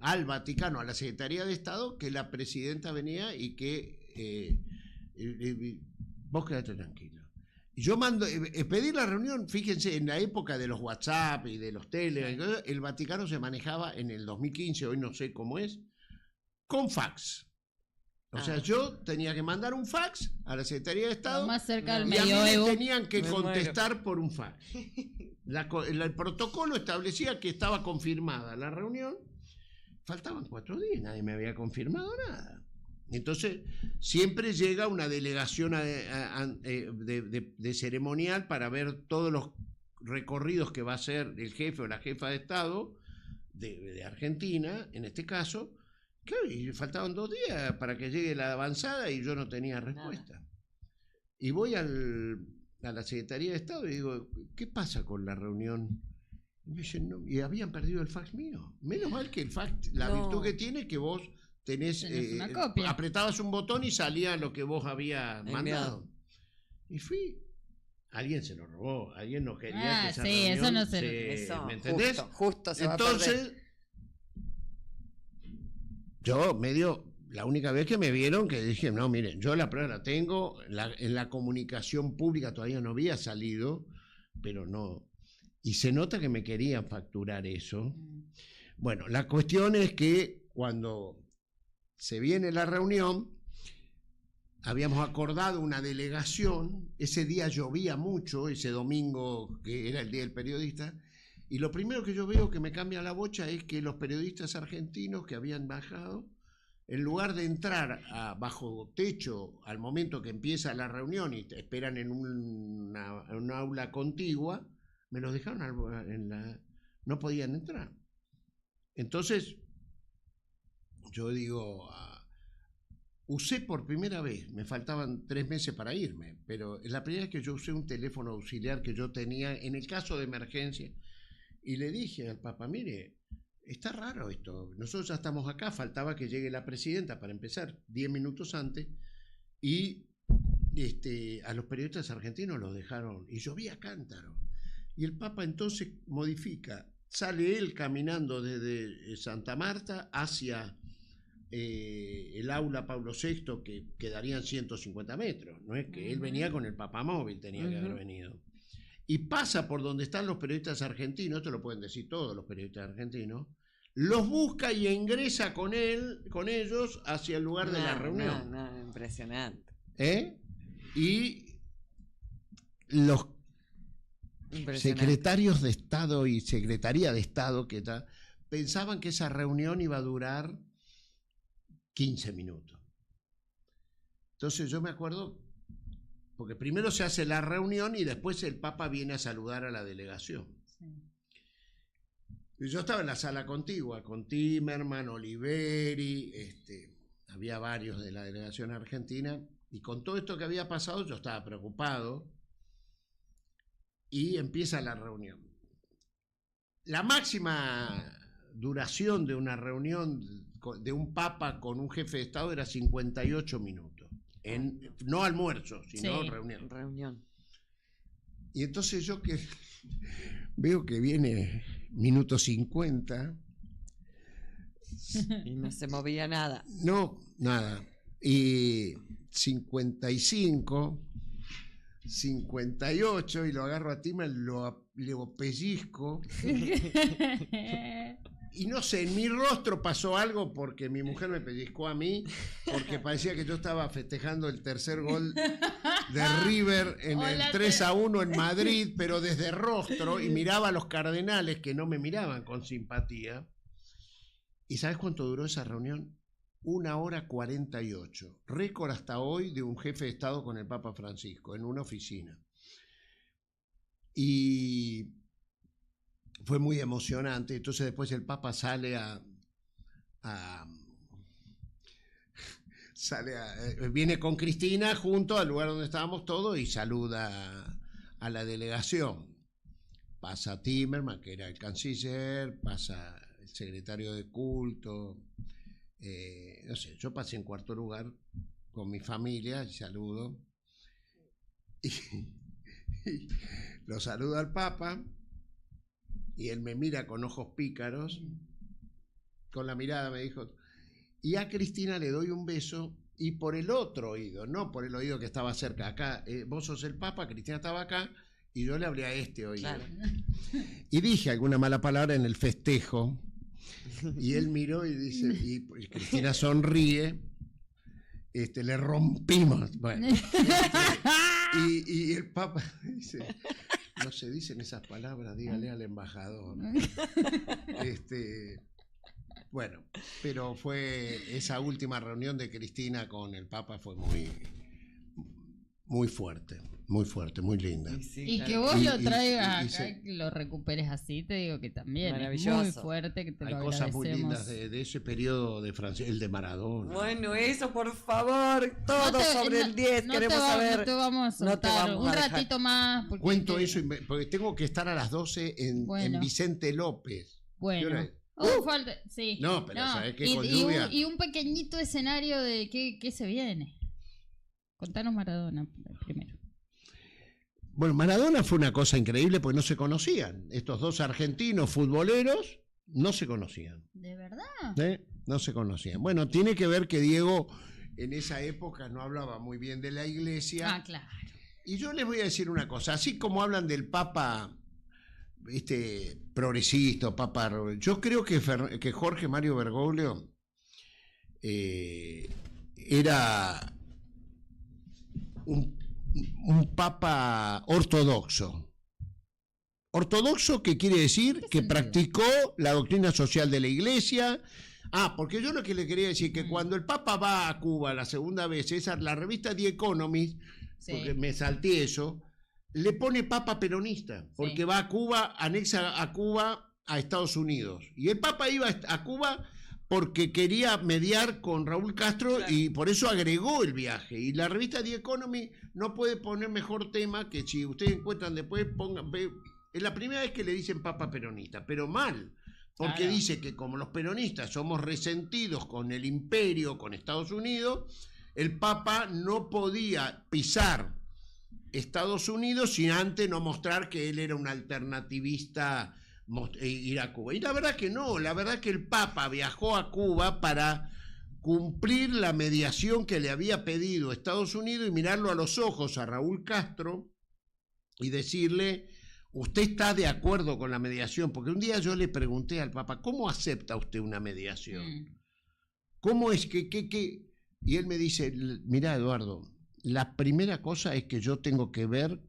al Vaticano, a la Secretaría de Estado, que la presidenta venía y que vos quedate tranquilo. Y yo pedí la reunión, fíjense, en la época de los WhatsApp y de los Telegram, el Vaticano se manejaba en el 2015, hoy no sé cómo es, con fax. O sea, yo tenía que mandar un fax a la Secretaría de Estado. Lo más cerca del y a mí medioevo. me tenían que Me contestar por un fax. El protocolo establecía que estaba confirmada la reunión. Faltaban 4 días, nadie me había confirmado nada. Entonces, siempre llega una delegación de ceremonial para ver todos los recorridos que va a hacer el jefe o la jefa de Estado de Argentina, en este caso. Claro, y faltaban 2 días para que llegue la avanzada y yo no tenía respuesta. Y voy a la Secretaría de Estado y digo, ¿qué pasa con la reunión? Y me dicen, no, y habían perdido el fax mío. Menos mal que el fax, la virtud que tiene es que vos tenés una copia. Apretabas un botón y salía lo que vos habías mandado. Y fui. Alguien se lo robó, alguien no quería que esa reunión eso no se eso, ¿me entendés? Justo se Entonces, va a perder. yo la única vez que me vieron que dije, no, miren, yo la prueba la tengo, en la comunicación pública todavía no había salido, pero no. Y se nota que me querían facturar eso. Bueno, la cuestión es que cuando se viene la reunión, habíamos acordado una delegación, ese día llovía mucho, ese domingo que era el Día del Periodista, y lo primero que yo veo que me cambia la bocha es que los periodistas argentinos que habían bajado, en lugar de entrar bajo techo al momento que empieza la reunión y te esperan en una aula contigua, me los dejaron no podían entrar. Entonces, yo digo, usé por primera vez, me faltaban 3 meses para irme, pero es la primera vez que yo usé un teléfono auxiliar que yo tenía en el caso de emergencia, y le dije al Papa, mire, está raro esto, nosotros ya estamos acá, faltaba que llegue la presidenta para empezar 10 minutos antes, y a los periodistas argentinos los dejaron, y llovía a cántaro. Y el Papa entonces modifica, sale él caminando desde Santa Marta hacia el aula Pablo VI, que quedarían 150 metros, no es que él venía con el papamóvil, tenía que haber venido. Y pasa por donde están los periodistas argentinos, esto lo pueden decir todos los periodistas argentinos, los busca y ingresa con ellos hacia el lugar de la reunión. Impresionante. Y los secretarios de Estado y Secretaría de Estado pensaban que esa reunión iba a durar 15 minutos. Entonces yo me acuerdo, porque primero se hace la reunión y después el Papa viene a saludar a la delegación. Sí. Y yo estaba en la sala contigua con Timerman, Oliveri, había varios de la delegación argentina, y con todo esto que había pasado yo estaba preocupado. Y empieza la reunión. La máxima duración de una reunión de un papa con un jefe de Estado era 58 minutos. No almuerzo, sino reunión. Y entonces yo que veo que viene minuto 50. Y no se movía nada. No, nada. Y 55... 58 y lo agarro a Timer, le pellizco y no sé, en mi rostro pasó algo porque mi mujer me pellizcó a mí porque parecía que yo estaba festejando el tercer gol de River en el 3-1 en Madrid, pero desde rostro, y miraba a los cardenales que no me miraban con simpatía. ¿Y sabes cuánto duró esa reunión? 1 hora 48, récord hasta hoy de un jefe de Estado con el Papa Francisco en una oficina. Y fue muy emocionante. Entonces después el Papa viene con Cristina junto al lugar donde estábamos todos y saluda a la delegación. Pasa Timerman, que era el canciller, pasa el secretario de culto. No sé, yo pasé en cuarto lugar con mi familia y saludo y lo saludo al Papa y él me mira con ojos pícaros, con la mirada me dijo, y a Cristina le doy un beso y por el otro oído, no por el oído que estaba cerca, acá, vos sos el Papa, Cristina estaba acá y yo le hablé a este oído. Claro. Y dije alguna mala palabra en el festejo. Y él miró y dice, y Cristina sonríe le rompimos. Bueno, y el Papa dice, no se dicen esas palabras, dígale al embajador. Bueno, pero esa última reunión de Cristina con el Papa fue muy fuerte, muy linda. Sí, y claro. que vos lo traigas y acá, que lo recuperes así, te digo que también es Maravilloso. muy fuerte, que te Hay lo cosas muy agradecemos. lindas de ese periodo de Francia, el de Maradona. Bueno, eso, por favor, todo No te- sobre no- el 10, no queremos te va- saber. No te vamos a No te soltar vamos un a dejar. ratito más. Porque Cuento eso porque tengo que estar a las 12 en Bueno. Vicente López. ¿Qué hora Bueno. es? Falta, sí. No, pero ¿sabés qué? Con lluvia. Y un pequeñito escenario de qué se viene. Contanos Maradona primero. Bueno, Maradona fue una cosa increíble porque no se conocían. Estos dos argentinos futboleros no se conocían. ¿De verdad? No se conocían. Bueno, tiene que ver que Diego en esa época no hablaba muy bien de la iglesia. Ah, claro. Y yo les voy a decir una cosa. Así como hablan del Papa progresista, Papa... Yo creo que Jorge Mario Bergoglio era un papa ortodoxo. Ortodoxo, que quiere decir que practicó la doctrina social de la iglesia. Porque yo lo que le quería decir que cuando el Papa va a Cuba la segunda vez, la revista The Economist, porque me salté eso, le pone Papa peronista, porque va a Cuba, anexa a Cuba a Estados Unidos. Y el Papa iba a Cuba porque quería mediar con Raúl Castro, claro, y por eso agregó el viaje. Y la revista The Economy no puede poner mejor tema que si ustedes encuentran después, es la primera vez que le dicen Papa peronista, pero mal, porque claro, dice que como los peronistas somos resentidos con el imperio, con Estados Unidos, el Papa no podía pisar Estados Unidos sin antes no mostrar que él era un alternativista, ir a Cuba. Y la verdad que no, la verdad que el Papa viajó a Cuba para cumplir la mediación que le había pedido Estados Unidos y mirarlo a los ojos a Raúl Castro y decirle, ¿usted está de acuerdo con la mediación? Porque un día yo le pregunté al Papa, ¿cómo acepta usted una mediación? ¿Cómo es que? Y él me dice, mira, Eduardo, la primera cosa es que yo tengo que ver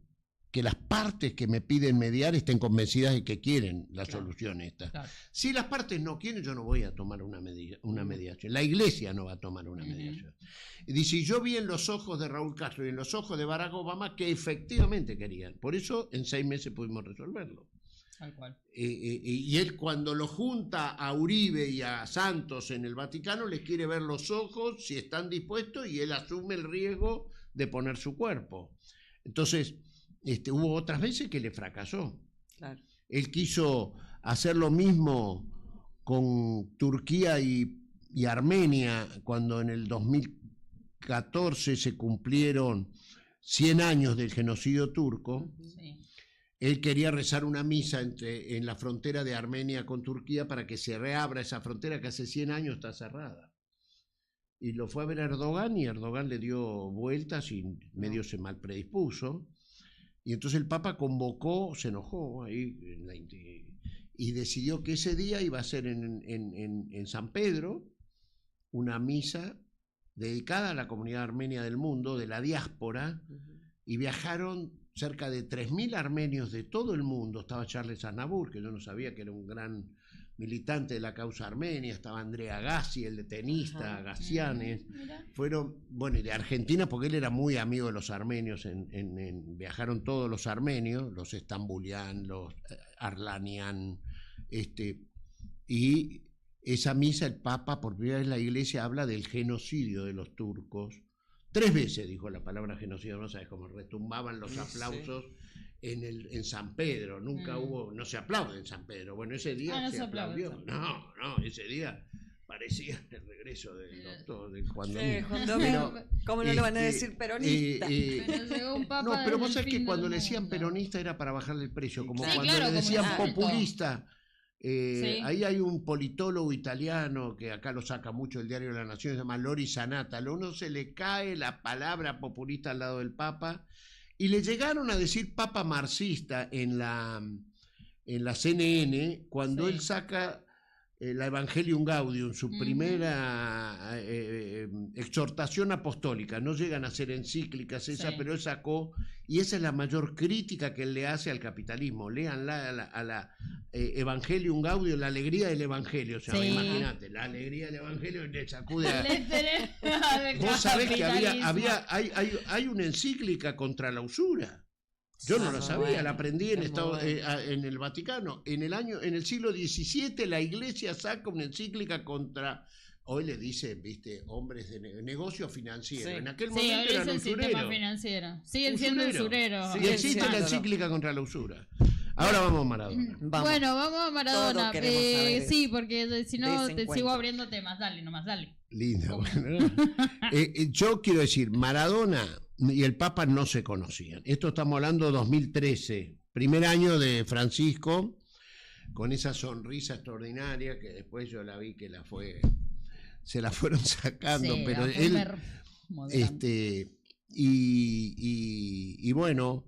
que las partes que me piden mediar estén convencidas de que quieren la solución esta. Claro. Si las partes no quieren, yo no voy a tomar una mediación. La iglesia no va a tomar una mediación. Y dice, yo vi en los ojos de Raúl Castro y en los ojos de Barack Obama que efectivamente querían. Por eso en 6 meses pudimos resolverlo. Tal cual. Y él cuando lo junta a Uribe y a Santos en el Vaticano, les quiere ver los ojos si están dispuestos y él asume el riesgo de poner su cuerpo. Entonces, hubo otras veces que le fracasó. Claro. Él quiso hacer lo mismo con Turquía y Armenia cuando en el 2014 se cumplieron 100 años del genocidio turco. Sí. Él quería rezar una misa en la frontera de Armenia con Turquía para que se reabra esa frontera que hace 100 años está cerrada. Y lo fue a ver a Erdogan y Erdogan le dio vueltas y medio se mal predispuso. Y entonces el Papa convocó, se enojó ahí y decidió que ese día iba a ser en San Pedro una misa dedicada a la comunidad armenia del mundo, de la diáspora, y viajaron cerca de 3.000 armenios de todo el mundo. Estaba Charles Aznavour, que yo no sabía que era un gran militante de la causa armenia, estaba Andrea Agassi, el de tenista, Gassianes, fueron, bueno, y de Argentina, porque él era muy amigo de los armenios, viajaron todos los armenios, los Estambulian, los Arlanian, y esa misa el Papa, por primera vez la Iglesia habla del genocidio de los turcos, 3 veces dijo la palabra genocidio, no sabes cómo retumbaban los aplausos. Sí. En San Pedro, nunca hubo, no se aplaude en San Pedro. Bueno, ese día se aplaudió. No, ese día parecía el regreso del doctor, del Juan Domingo. Pero, ¿cómo no le van a decir peronista? Pero llegó un papa. No, pero vos sabés que cuando le decían peronista era para bajarle el precio, como cuando le decían populista. Ahí hay un politólogo italiano que acá lo saca mucho el Diario de la Nación, se llama Lori Sanata. A uno se le cae la palabra populista al lado del Papa. Y le llegaron a decir papa marxista en la CNN cuando él saca la Evangelium Gaudium, su primera exhortación apostólica. No llegan a ser encíclicas esa, pero él sacó, y esa es la mayor crítica que él le hace al capitalismo. Léanla a la Evangelium Gaudium, la alegría del Evangelio. O sea, imagínate, la alegría del Evangelio le sacude a... Vos sabés que hay una encíclica contra la usura. Yo no lo sabía, la aprendí en el Vaticano. En el siglo XVII la Iglesia saca una encíclica contra, hoy le dicen, viste, hombres de negocio financiero. En aquel momento eran usureros. Siguen siendo usureros. Y existe la encíclica contra la usura. Ahora vamos a Maradona. Bueno, vamos a Maradona. Sí, porque si no te sigo abriendo temas. Dale, nomás, dale. Lindo. Bueno. Yo quiero decir, Maradona y el Papa no se conocían. Esto estamos hablando de 2013, primer año de Francisco, con esa sonrisa extraordinaria que después yo la vi que se la fueron sacando, pero él, y bueno,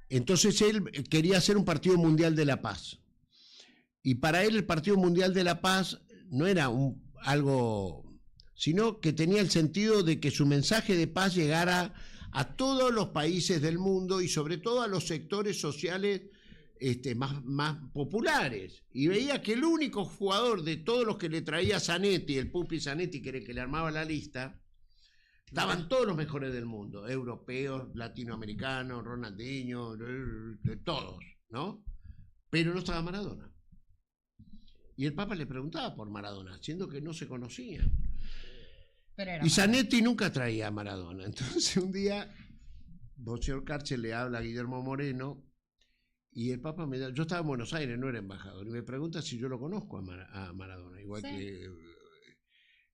entonces él quería hacer un partido mundial de la paz. Y para él el partido mundial de la paz no era algo, sino que tenía el sentido de que su mensaje de paz llegara a todos los países del mundo y sobre todo a los sectores sociales más populares. Y veía que el único jugador de todos los que le traía Zanetti, el Pupi Zanetti, que era el que le armaba la lista, estaban todos los mejores del mundo, europeos, latinoamericanos, ronaldinho, todos, ¿no? Pero no estaba Maradona. Y el Papa le preguntaba por Maradona, siendo que no se conocían. Y Zanetti nunca traía a Maradona. Entonces un día, Señor Karcher le habla a Guillermo Moreno y el Papa me da, yo estaba en Buenos Aires, no era embajador, y me pregunta si yo lo conozco a Maradona, igual que,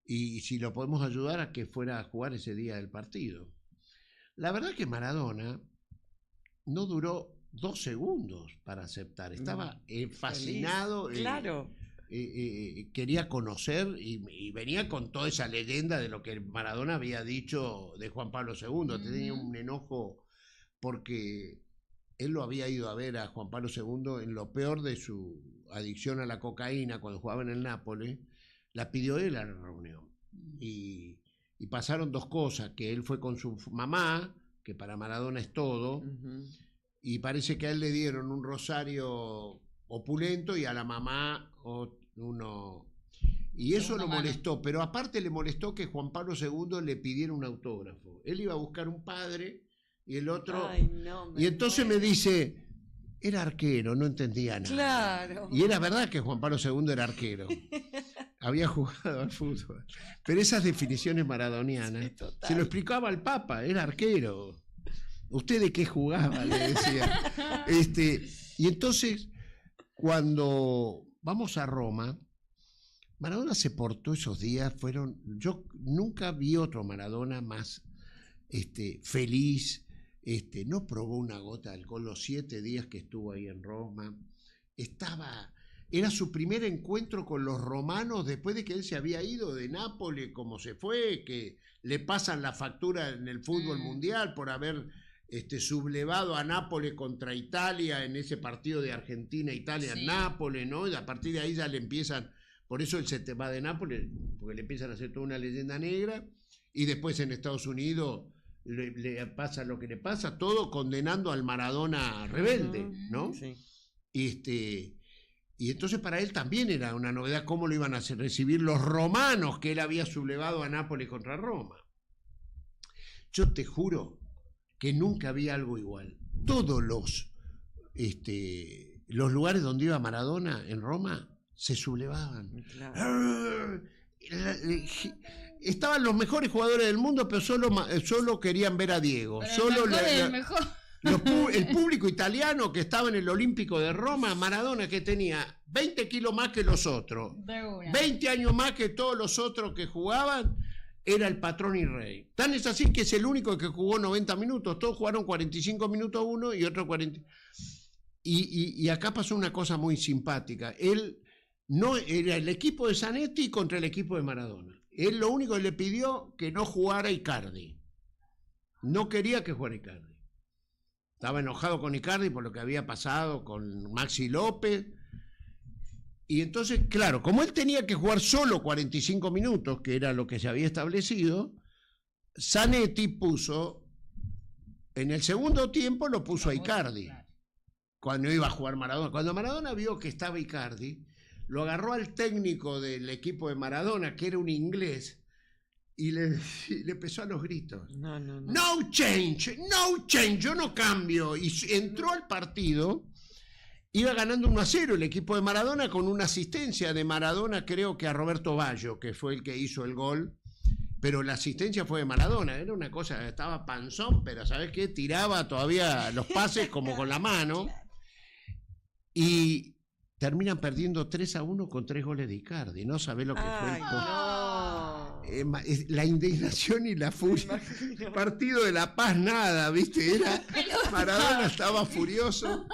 y si lo podemos ayudar a que fuera a jugar ese día del partido. La verdad que Maradona no duró 2 segundos para aceptar, estaba fascinado. Claro. Quería conocer y venía con toda esa leyenda de lo que Maradona había dicho de Juan Pablo II. Tenía un enojo porque él lo había ido a ver a Juan Pablo II en lo peor de su adicción a la cocaína cuando jugaba en el Nápoles. La pidió él a la reunión y pasaron 2 cosas, que él fue con su mamá, que para Maradona es todo, y parece que a él le dieron un rosario opulento y a la mamá uno, y eso lo molestó, pero aparte le molestó que Juan Pablo II le pidiera un autógrafo. Él iba a buscar un padre y el otro, y entonces me dice, era arquero, no entendía nada. Claro. Y era verdad que Juan Pablo II era arquero, había jugado al fútbol, pero esas definiciones maradonianas se lo explicaba al Papa, era arquero. ¿Usted de qué jugaba?, le decía. Y entonces, cuando vamos a Roma, Maradona se portó esos días, yo nunca vi otro Maradona más feliz, no probó una gota de alcohol los 7 días que estuvo ahí en Roma, era su primer encuentro con los romanos después de que él se había ido de Nápoles, como se fue, que le pasan la factura en el fútbol mundial por haber sublevado a Nápoles contra Italia en ese partido de Argentina-Italia en Nápoles, ¿no? Y a partir de ahí ya le empiezan, por eso él se va de Nápoles, porque le empiezan a hacer toda una leyenda negra, y después en Estados Unidos le pasa lo que le pasa, todo condenando al Maradona rebelde, ¿no? Sí. Y entonces para él también era una novedad cómo lo iban a recibir los romanos que él había sublevado a Nápoles contra Roma. Yo te juro que nunca había algo igual. Todos los lugares donde iba Maradona en Roma se sublevaban. Claro. Estaban los mejores jugadores del mundo, pero solo querían ver a Diego. El público italiano que estaba en el Olímpico de Roma, Maradona, que tenía 20 kilos más que los otros, 20 años más que todos los otros que jugaban, era el patrón y rey. Tan es así que es el único que jugó 90 minutos. Todos jugaron 45 minutos uno y otro 40. Y acá pasó una cosa muy simpática. Él no era el equipo de Zanetti contra el equipo de Maradona. Él lo único que le pidió que no jugara Icardi. No quería que jugara Icardi. Estaba enojado con Icardi por lo que había pasado con Maxi López. Y entonces, claro, como él tenía que jugar solo 45 minutos, que era lo que se había establecido, Zanetti puso, en el segundo tiempo lo puso a Icardi, cuando iba a jugar Maradona. Cuando Maradona vio que estaba Icardi, lo agarró al técnico del equipo de Maradona, que era un inglés, y le empezó a los gritos. No change, yo no cambio. Y entró al partido, iba ganando 1-0 el equipo de Maradona con una asistencia de Maradona, creo que a Roberto Baggio, que fue el que hizo el gol. Pero la asistencia fue de Maradona, era una cosa, estaba panzón, pero ¿sabes qué? Tiraba todavía los pases como con la mano. Y terminan perdiendo 3-1 con 3 goles de Icardi. No sabés lo que fue la indignación y la furia. Partido de La Paz, nada, ¿viste? Maradona estaba furioso.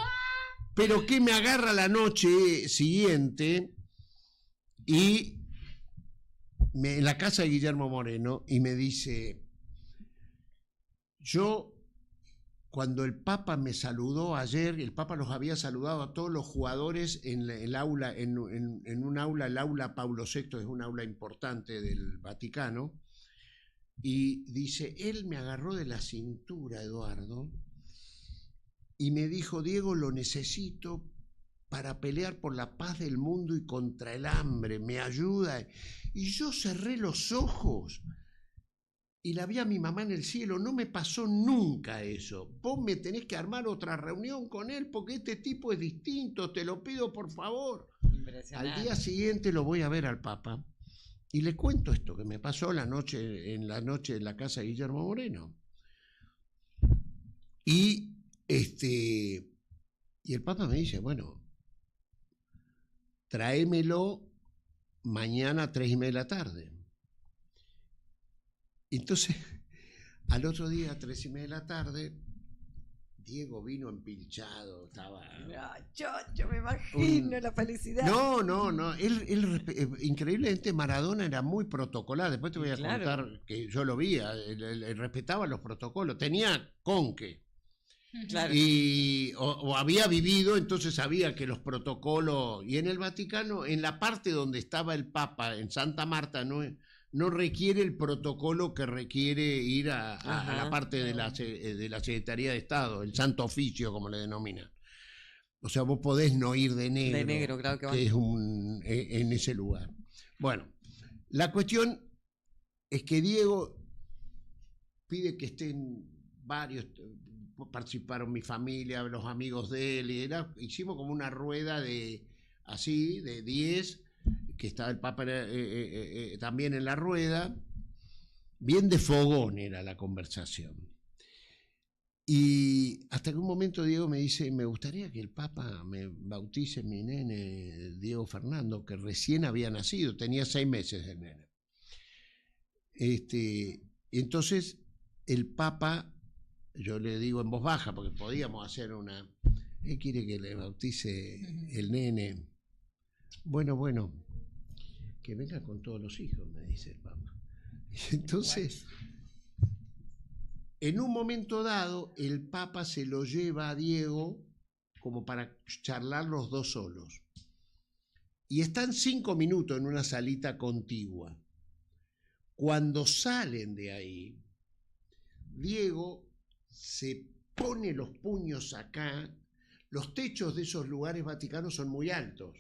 Pero que me agarra la noche siguiente y en la casa de Guillermo Moreno, y me dice, cuando el Papa me saludó ayer, el Papa los había saludado a todos los jugadores en el aula, en un aula, el aula Paulo VI es un aula importante del Vaticano, y dice, él me agarró de la cintura, Eduardo, y me dijo, Diego, lo necesito para pelear por la paz del mundo y contra el hambre, me ayuda. Y yo cerré los ojos y la vi a mi mamá en el cielo. No me pasó nunca eso. Vos me tenés que armar otra reunión con él porque este tipo es distinto, te lo pido por favor. Al día siguiente lo voy a ver al Papa y le cuento esto que me pasó en la noche en la casa de Guillermo Moreno. Y el Papa me dice, bueno, tráemelo mañana a 3:30 de la tarde. Entonces, al otro día a 3:30 de la tarde, Diego vino empilchado, estaba... Yo me imagino la felicidad. No, increíblemente Maradona era muy protocolar, después te voy a contar que yo lo vi, él respetaba los protocolos, tenía conque. Claro. Y o había vivido, entonces sabía que los protocolos, y en el Vaticano, en la parte donde estaba el Papa, en Santa Marta, no requiere el protocolo que requiere ir a la parte de la Secretaría de Estado, el Santo Oficio, como le denominan. O sea, vos podés no ir de negro. De negro, claro que va. Que es en ese lugar. Bueno, la cuestión es que Diego pide que estén varios, participaron mi familia, los amigos de él, y hicimos como una rueda de 10, que estaba el Papa también en la rueda, bien de fogón era la conversación. Y hasta que un momento Diego me dice, me gustaría que el Papa me bautice mi nene Diego Fernando, que recién había nacido, tenía 6 meses el nene. Entonces el Papa, yo le digo en voz baja, porque podíamos hacer él quiere que le bautice el nene. Bueno, que venga con todos los hijos, me dice el Papa. Entonces, en un momento dado, el Papa se lo lleva a Diego como para charlar los dos solos. Y están 5 minutos en una salita contigua. Cuando salen de ahí, Diego se pone los puños acá. Los techos de esos lugares vaticanos son muy altos.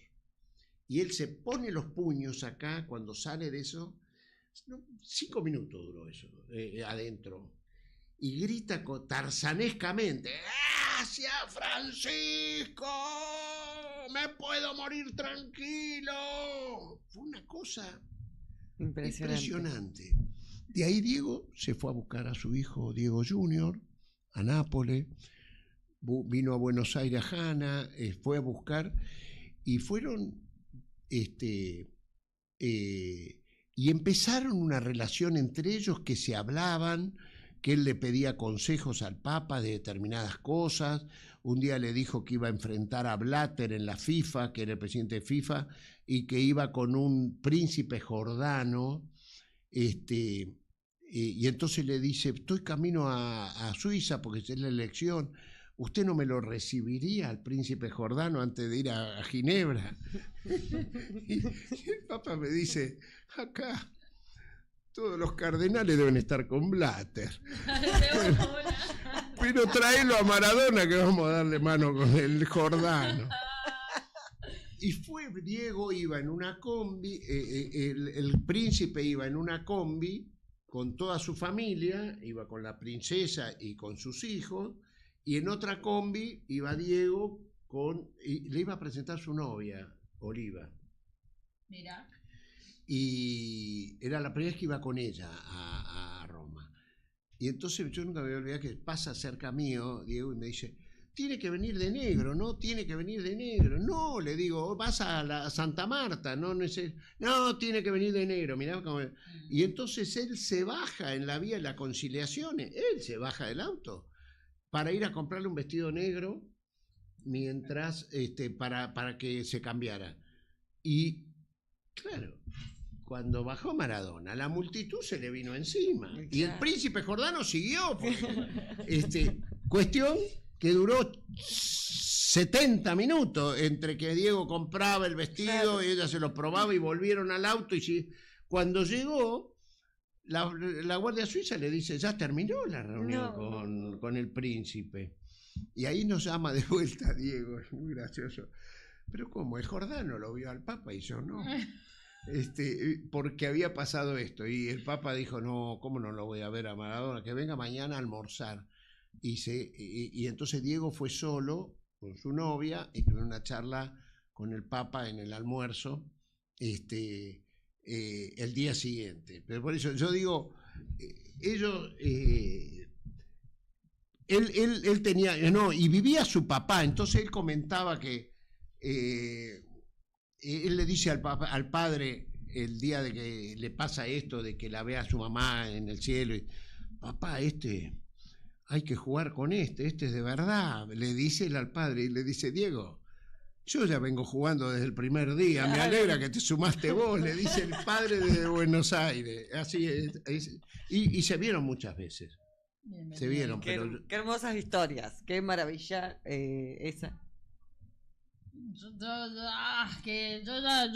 Y él se pone los puños acá cuando sale de eso. 5 minutos duró eso, adentro. Y grita tarzanescamente, ¡Gracias, Francisco! ¡Me puedo morir tranquilo! Fue una cosa impresionante. De ahí Diego se fue a buscar a su hijo Diego Junior, a Nápoles, vino a Buenos Aires a Jana, fue a buscar, y fueron, y empezaron una relación entre ellos que se hablaban, que él le pedía consejos al Papa de determinadas cosas. Un día le dijo que iba a enfrentar a Blatter en la FIFA, que era el presidente de FIFA, y que iba con un príncipe jordano, y entonces le dice, estoy camino a Suiza porque es la elección, ¿usted no me lo recibiría al príncipe Jordano antes de ir a Ginebra? Y el Papa me dice, acá todos los cardenales deben estar con Blatter. Pero tráelo a Maradona que vamos a darle mano con el Jordano. Y fue, Diego iba en una combi, el príncipe iba en una combi con toda su familia, iba con la princesa y con sus hijos, y en otra combi iba Diego y le iba a presentar su novia, Oliva. Mira. Y era la primera vez que iba con ella a Roma. Y entonces yo nunca me voy a olvidar que pasa cerca mío, Diego, y me dice, tiene que venir de negro, ¿no? Tiene que venir de negro. No, le digo, vas a Santa Marta, no, no, tiene que venir de negro. Mirá cómo... Y entonces él se baja en la vía de la Conciliación, él se baja del auto para ir a comprarle un vestido negro mientras, para que se cambiara. Y, claro, cuando bajó Maradona, la multitud se le vino encima. Y el príncipe Jordano siguió. Cuestión que duró 70 minutos entre que Diego compraba el vestido y ella se lo probaba y volvieron al auto. Y cuando llegó, la Guardia Suiza le dice, ya terminó la reunión con el príncipe. Y ahí nos llama de vuelta Diego, es muy gracioso. Pero ¿cómo? El Jordano lo vio al Papa y yo no. Porque había pasado esto. Y el Papa dijo, no, ¿cómo no lo voy a ver a Maradona? Que venga mañana a almorzar. Y entonces Diego fue solo con su novia y tuvo una charla con el Papa en el almuerzo el día siguiente. Pero por eso yo digo, él tenía, y vivía su papá, entonces él comentaba que él le dice al padre el día de que le pasa esto, de que la ve a su mamá en el cielo, y, papá, hay que jugar con este es de verdad, le dice él al padre, y le dice, Diego, yo ya vengo jugando desde el primer día, me alegra que te sumaste vos, le dice el padre de Buenos Aires, así es, y se vieron muchas veces. Bien, se vieron, qué hermosas historias, qué maravilla esa. Yo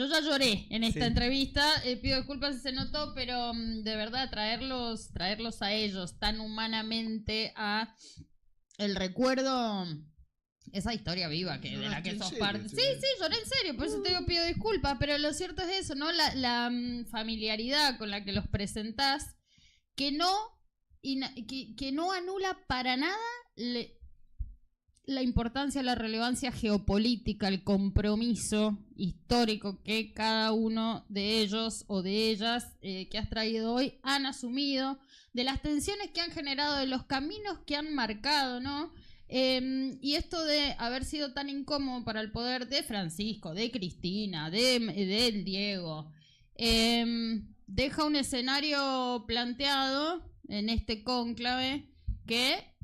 ya lloré en esta entrevista, pido disculpas si se notó, pero de verdad traerlos a ellos tan humanamente a el recuerdo, esa historia viva de la que sos parte. Sí, lloré en serio, por eso te digo, pido disculpas, pero lo cierto es eso, ¿no? La familiaridad con la que los presentás, que no anula para nada la importancia, la relevancia geopolítica, el compromiso histórico que cada uno de ellos o de ellas que has traído hoy han asumido, de las tensiones que han generado, de los caminos que han marcado, ¿no? Y esto de haber sido tan incómodo para el poder de Francisco, de Cristina, del Diego, deja un escenario planteado en este cónclave que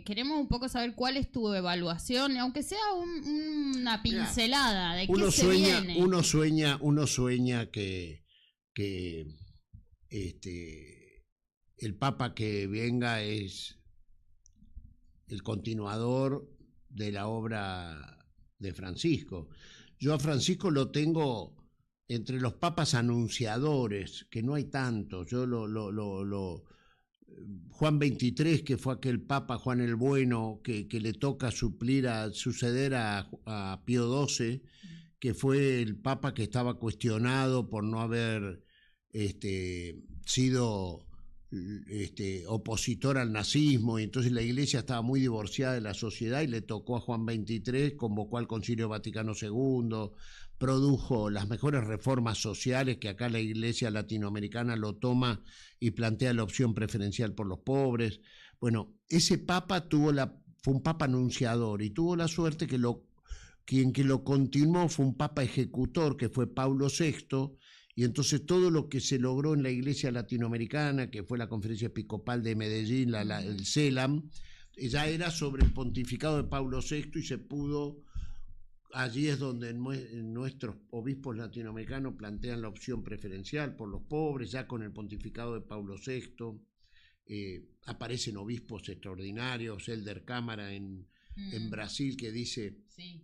queremos un poco saber cuál es tu evaluación, aunque sea una pincelada de qué se viene. Uno sueña que el Papa que venga es el continuador de la obra de Francisco. Yo a Francisco lo tengo entre los papas anunciadores, que no hay tantos. Yo Juan XXIII, que fue aquel Papa Juan el Bueno, que le toca suceder a Pío XII, que fue el Papa que estaba cuestionado por no haber sido opositor al nazismo, y entonces la Iglesia estaba muy divorciada de la sociedad, y le tocó a Juan XXIII, convocó al Concilio Vaticano II, produjo las mejores reformas sociales, que acá la Iglesia latinoamericana lo toma y plantea la opción preferencial por los pobres. Bueno, ese Papa fue un Papa anunciador, y tuvo la suerte que quien lo continuó fue un Papa ejecutor, que fue Pablo VI, y entonces todo lo que se logró en la Iglesia latinoamericana, que fue la Conferencia Episcopal de Medellín, el CELAM, ya era sobre el pontificado de Pablo VI, y se pudo. Allí es donde nuestros obispos latinoamericanos plantean la opción preferencial por los pobres, ya con el pontificado de Pablo VI. aparecen obispos extraordinarios, Elder Cámara en Brasil, que dice,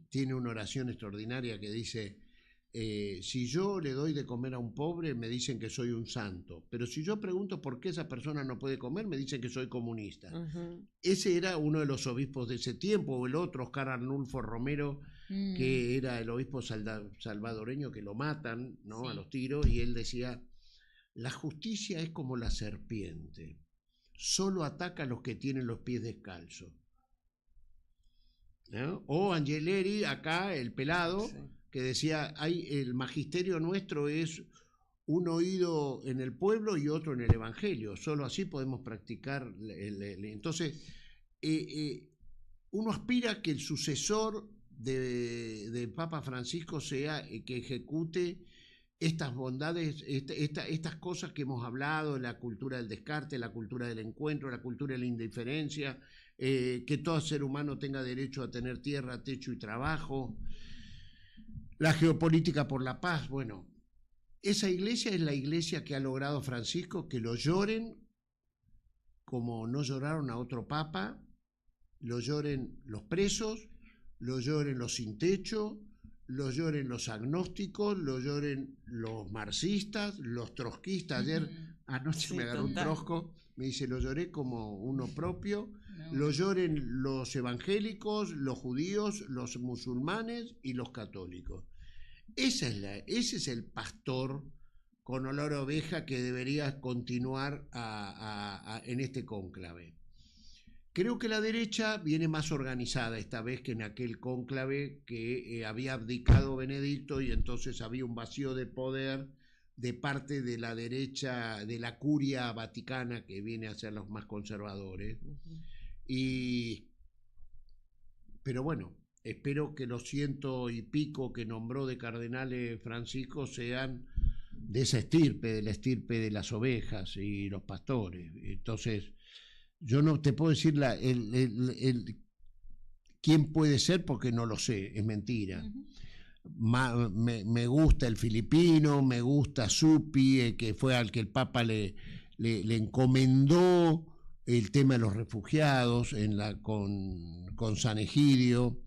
tiene una oración extraordinaria que dice, si yo le doy de comer a un pobre, me dicen que soy un santo, pero si yo pregunto por qué esa persona no puede comer, me dicen que soy comunista. Ese era uno de los obispos de ese tiempo, o el otro, Oscar Arnulfo Romero, que era el obispo salvadoreño, que lo matan, ¿no? A los tiros, y él decía, la justicia es como la serpiente, solo ataca a los que tienen los pies descalzos, ¿no? O Angeleri, acá, el pelado, que decía, el magisterio nuestro es un oído en el pueblo y otro en el evangelio, solo así podemos practicar. Entonces, uno aspira a que el sucesor de Papa Francisco sea que ejecute estas bondades, estas cosas que hemos hablado, la cultura del descarte, la cultura del encuentro, la cultura de la indiferencia, que todo ser humano tenga derecho a tener tierra, techo y trabajo. La geopolítica por la paz, bueno, esa iglesia es la iglesia que ha logrado Francisco, que lo lloren como no lloraron a otro papa, lo lloren los presos, lo lloren los sin techo, lo lloren los agnósticos, lo lloren los marxistas, los trotskistas. Ayer, anoche me agarró un trosco, me dice, lo lloré como uno propio. Lo lloren los evangélicos, los judíos, los musulmanes y los católicos. Ese es el pastor con olor a oveja que debería continuar en este cónclave. Creo que la derecha viene más organizada esta vez que en aquel cónclave que había abdicado Benedicto, y entonces había un vacío de poder de parte de la derecha, de la curia vaticana, que viene a ser los más conservadores. Pero bueno, espero que los 100 y pico que nombró de cardenales Francisco sean de esa estirpe, de la estirpe de las ovejas y los pastores. Entonces, yo no te puedo decir quién puede ser porque no lo sé, es mentira. Me gusta el filipino, me gusta Zuppi, que fue al que el Papa le encomendó el tema de los refugiados con San Egidio.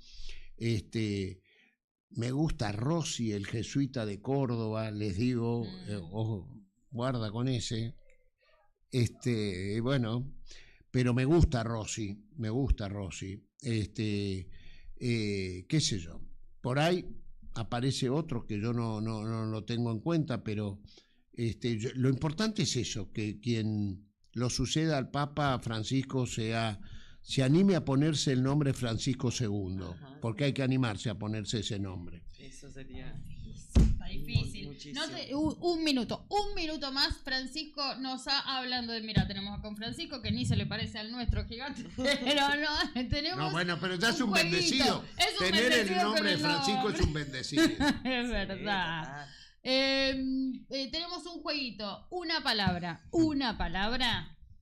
Me gusta Rossi, el jesuita de Córdoba, les digo, ojo, guarda con ese. Bueno, pero me gusta Rossi. Qué sé yo. Por ahí aparece otro que yo no lo tengo en cuenta, pero lo importante es eso, que quien lo suceda al Papa Francisco se anime a ponerse el nombre Francisco II, porque hay que animarse a ponerse ese nombre. Eso sería... Está difícil. Un minuto más. Francisco nos hablando de, mira, tenemos acá un Francisco que ni se le parece al nuestro gigante, pero no, tenemos... No, bueno, pero ya es un bendecido. Tener el nombre de Francisco es un bendecido. Es verdad. Tenemos un jueguito, una palabra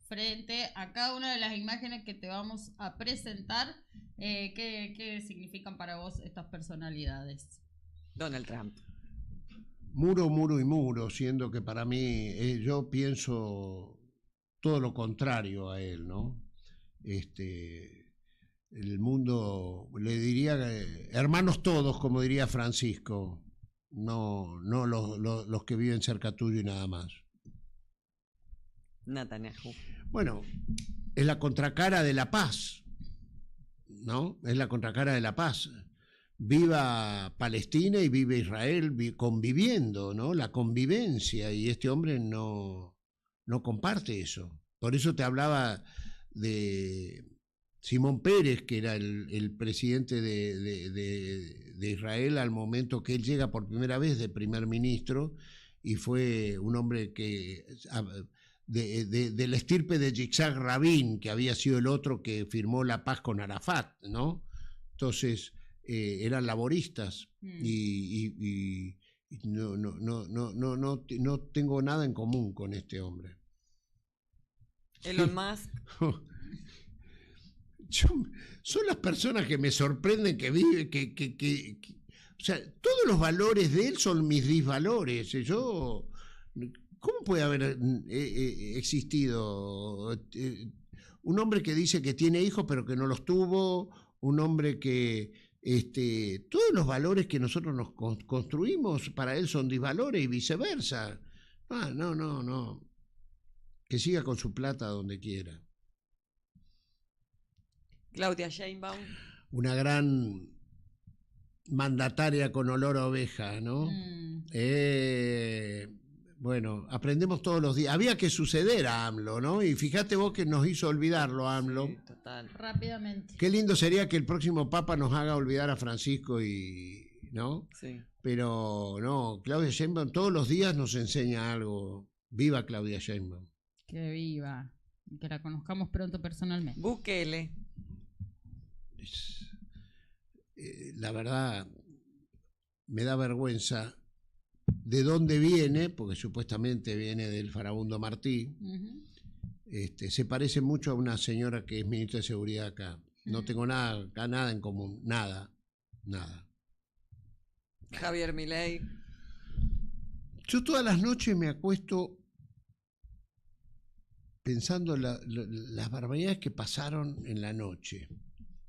frente a cada una de las imágenes que te vamos a presentar. ¿Qué significan para vos estas personalidades? Donald Trump. Muro, muro y muro, siendo que para mí yo pienso todo lo contrario a él, ¿no? El mundo, le diría, hermanos todos, como diría Francisco, no los que viven cerca tuyo y nada más. Netanyahu. Bueno, es la contracara de la paz, ¿no? Es la contracara de la paz. Viva Palestina y vive Israel conviviendo, ¿no? La convivencia, y este hombre no comparte eso. Por eso te hablaba de Simón Pérez, que era el presidente de Israel al momento que él llega por primera vez de primer ministro, y fue un hombre que de la estirpe de Yitzhak Rabin, que había sido el otro que firmó la paz con Arafat, ¿no? Entonces eran laboristas y no tengo nada en común con este hombre. Elon Musk. Son las personas que me sorprenden, que viven, o sea, todos los valores de él son mis disvalores. ¿Cómo ¿Cómo puede haber existido un hombre que dice que tiene hijos pero que no los tuvo? Un hombre que todos los valores que nosotros nos construimos para él son disvalores y viceversa. No. Que siga con su plata donde quiera. Claudia Sheinbaum. Una gran mandataria con olor a oveja, ¿no? Bueno, aprendemos todos los días. Había que suceder a AMLO, ¿no? Y fíjate vos que nos hizo olvidarlo a AMLO. Sí, total. Rápidamente. Qué lindo sería que el próximo Papa nos haga olvidar a Francisco ¿no? Sí. Pero no, Claudia Sheinbaum todos los días nos enseña algo. Viva Claudia Sheinbaum. Que viva. Que la conozcamos pronto personalmente. Bukele. La verdad, me da vergüenza de dónde viene, porque supuestamente viene del Farabundo Martí. Se parece mucho a una señora que es ministra de Seguridad acá. No tengo nada en común, nada. Javier Milei. Yo todas las noches me acuesto pensando las barbaridades que pasaron en la noche,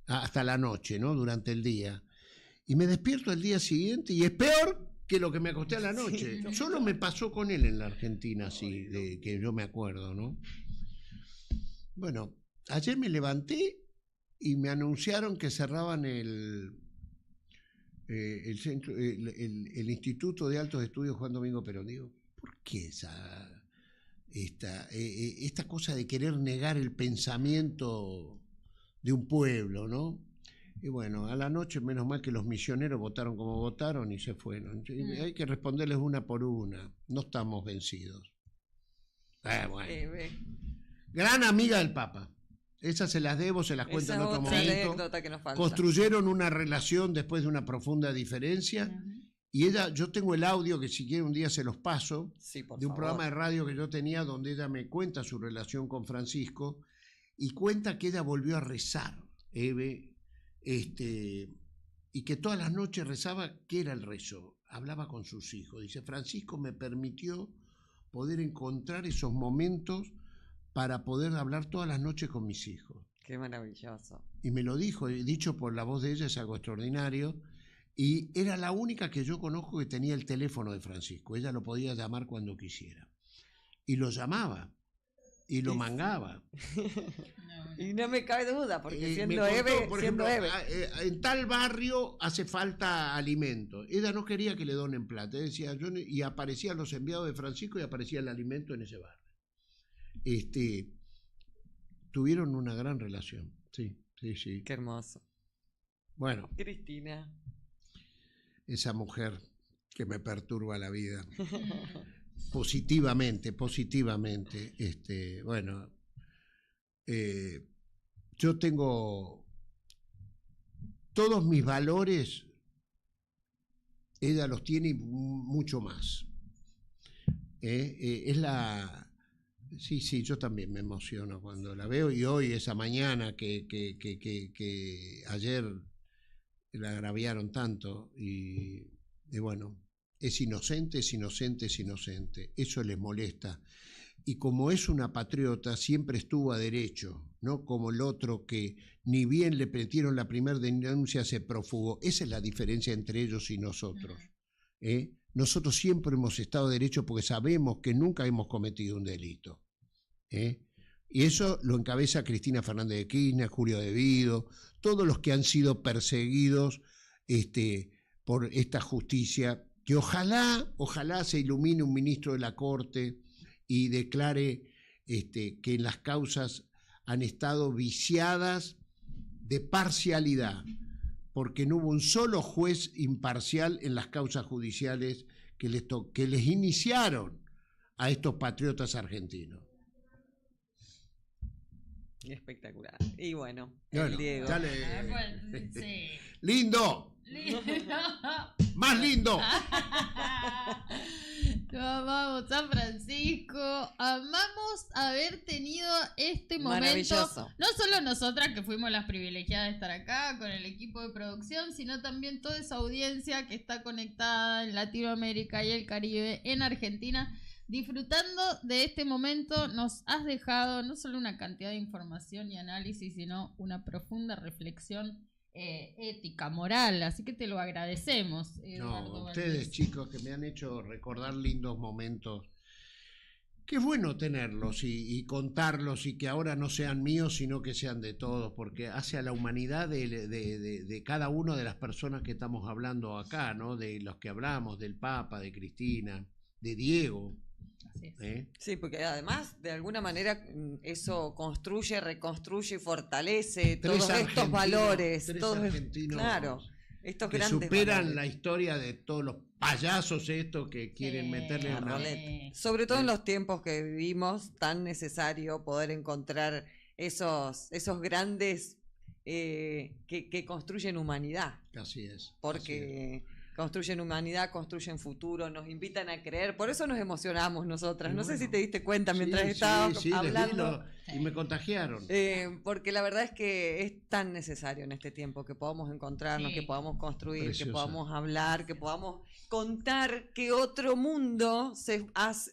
hasta la noche, ¿no? Durante el día. Y me despierto el día siguiente y es peor que lo que me acosté a la noche. Sí. Solo me pasó con él en la Argentina, así, que yo me acuerdo, ¿no? Bueno, ayer me levanté y me anunciaron que cerraban el Instituto de Altos Estudios Juan Domingo Perón. Digo, ¿por qué esta cosa de querer negar el pensamiento de un pueblo, ¿no? Y bueno, a la noche, menos mal que los misioneros votaron como votaron y se fueron. Hay que responderles una por una. No estamos vencidos. Bueno. Gran amiga del Papa. Esas se las debo, se las cuento en otro momento. Que nos falta. Construyeron una relación después de una profunda diferencia. Y yo tengo el audio que si quiere un día se los paso, sí, de un programa de radio que yo tenía donde ella me cuenta su relación con Francisco y cuenta que ella volvió a rezar, y que todas las noches rezaba. ¿Qué era el rezo? Hablaba con sus hijos. Dice, Francisco me permitió poder encontrar esos momentos para poder hablar todas las noches con mis hijos. Qué maravilloso. Y me lo dijo, dicho por la voz de ella, es algo extraordinario. Y era la única que yo conozco que tenía el teléfono de Francisco. Ella lo podía llamar cuando quisiera. Y lo llamaba. Y lo mangaba. Y no me cabe duda, porque siendo ejemplo, en tal barrio hace falta alimento. Ella no quería que le donen plata. Decía, y aparecían los enviados de Francisco y aparecía el alimento en ese barrio. Tuvieron una gran relación. Sí. Qué hermoso. Bueno. Cristina. Esa mujer que me perturba la vida. Positivamente. Yo tengo todos mis valores, ella los tiene y mucho más. Sí, yo también me emociono cuando la veo, y hoy, esa mañana que ayer la agraviaron tanto, y bueno, es inocente. Eso les molesta. Y como es una patriota, siempre estuvo a derecho, no como el otro que ni bien le metieron la primera denuncia se profugó. Esa es la diferencia entre ellos y nosotros. Nosotros siempre hemos estado a derecho porque sabemos que nunca hemos cometido un delito. Y eso lo encabeza Cristina Fernández de Kirchner, Julio De Vido, todos los que han sido perseguidos por esta justicia, que ojalá se ilumine un ministro de la Corte y declare que en las causas han estado viciadas de parcialidad, porque no hubo un solo juez imparcial en las causas judiciales que les iniciaron a estos patriotas argentinos. Espectacular. Y bueno, el Diego. Sí. ¡Lindo! ¡Más lindo! Lo amamos, San Francisco. Amamos haber tenido este momento. No solo nosotras, que fuimos las privilegiadas de estar acá con el equipo de producción, sino también toda esa audiencia que está conectada en Latinoamérica y el Caribe, en Argentina, disfrutando de este momento. Nos has dejado no solo una cantidad de información y análisis, sino una profunda reflexión ética, moral, así que te lo agradecemos, Eduardo. No, ustedes, Valdés. chicos, que me han hecho recordar lindos momentos. Qué bueno tenerlos y contarlos y que ahora no sean míos, sino que sean de todos, porque hace a la humanidad de cada una de las personas que estamos hablando acá, ¿no? De los que hablamos, del Papa, de Cristina, de Diego. Así es. Sí, porque además, de alguna manera, eso construye, reconstruye y fortalece todos estos valores. Todos argentinos claro, estos que grandes superan valores. la historia de todos los payasos estos que quieren meterle una... Sobre todo en los tiempos que vivimos, tan necesario poder encontrar esos grandes que construyen humanidad. Así es. Porque construyen humanidad, construyen futuro, nos invitan a creer. Por eso nos emocionamos nosotras. No sé si te diste cuenta mientras estábamos hablando. Y me contagiaron. Porque la verdad es que es tan necesario en este tiempo que podamos encontrarnos, que podamos construir, Preciosa. que podamos hablar, que podamos contar que otro mundo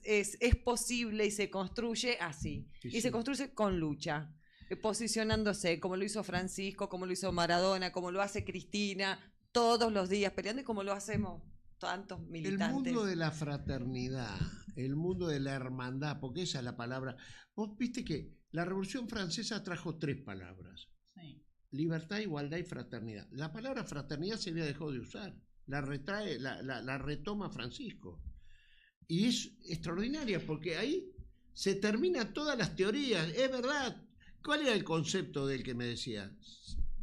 es posible y se construye así. Sí, Y sí. se construye con lucha, posicionándose, como lo hizo Francisco, como lo hizo Maradona, como lo hace Cristina, todos los días peleando y como lo hacemos tantos El militantes. mundo de la fraternidad, el mundo de la hermandad, porque esa es la palabra. Vos viste que la Revolución Francesa trajo 3 palabras: Sí. libertad, igualdad y fraternidad. La palabra fraternidad se había dejado de usar, la retoma Francisco. Y es extraordinaria porque ahí se terminan todas las teorías. Es verdad. ¿Cuál era el concepto del que me decía?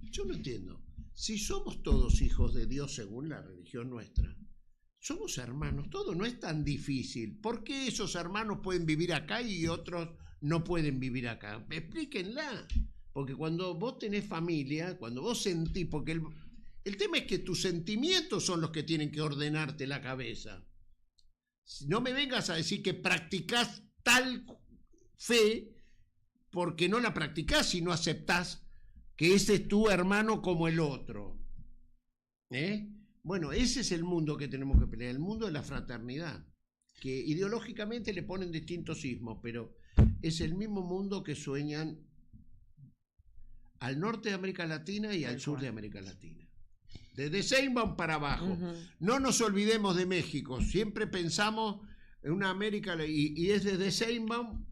Yo no entiendo. Si somos todos hijos de Dios según la religión nuestra, somos hermanos, todo no es tan difícil. ¿Por qué esos hermanos pueden vivir acá y otros no pueden vivir acá? Explíquenla. Porque cuando vos tenés familia, cuando vos sentís, porque el tema es que tus sentimientos son los que tienen que ordenarte la cabeza. No me vengas a decir que practicás tal fe porque no la practicás y no aceptás que ese es tu hermano como el otro. Bueno, ese es el mundo que tenemos que pelear, el mundo de la fraternidad, que ideológicamente le ponen distintos ismos, pero es el mismo mundo que sueñan al norte de América Latina y al sur de América Latina. Desde Sheinbaum para abajo. No nos olvidemos de México, siempre pensamos en una América y es desde Sheinbaum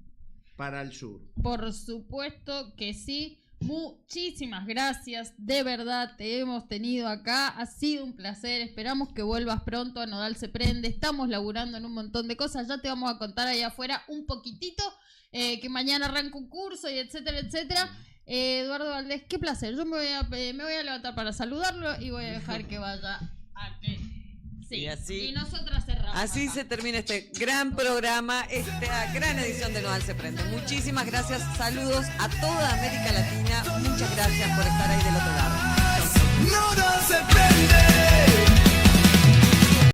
para el sur. Por supuesto que sí. Muchísimas gracias, de verdad te hemos tenido acá, ha sido un placer, esperamos que vuelvas pronto a Nodal se prende, estamos laburando en un montón de cosas, ya te vamos a contar allá afuera un poquitito, que mañana arranca un curso y etcétera, etcétera. Eduardo Valdés, qué placer, yo me voy a levantar para saludarlo y voy a dejar que vaya a que... Sí, y nosotras cerramos. Así acá. se termina este gran programa, esta gran edición de Nodal se prende. Muchísimas gracias, saludos a toda América Latina, muchas gracias por estar ahí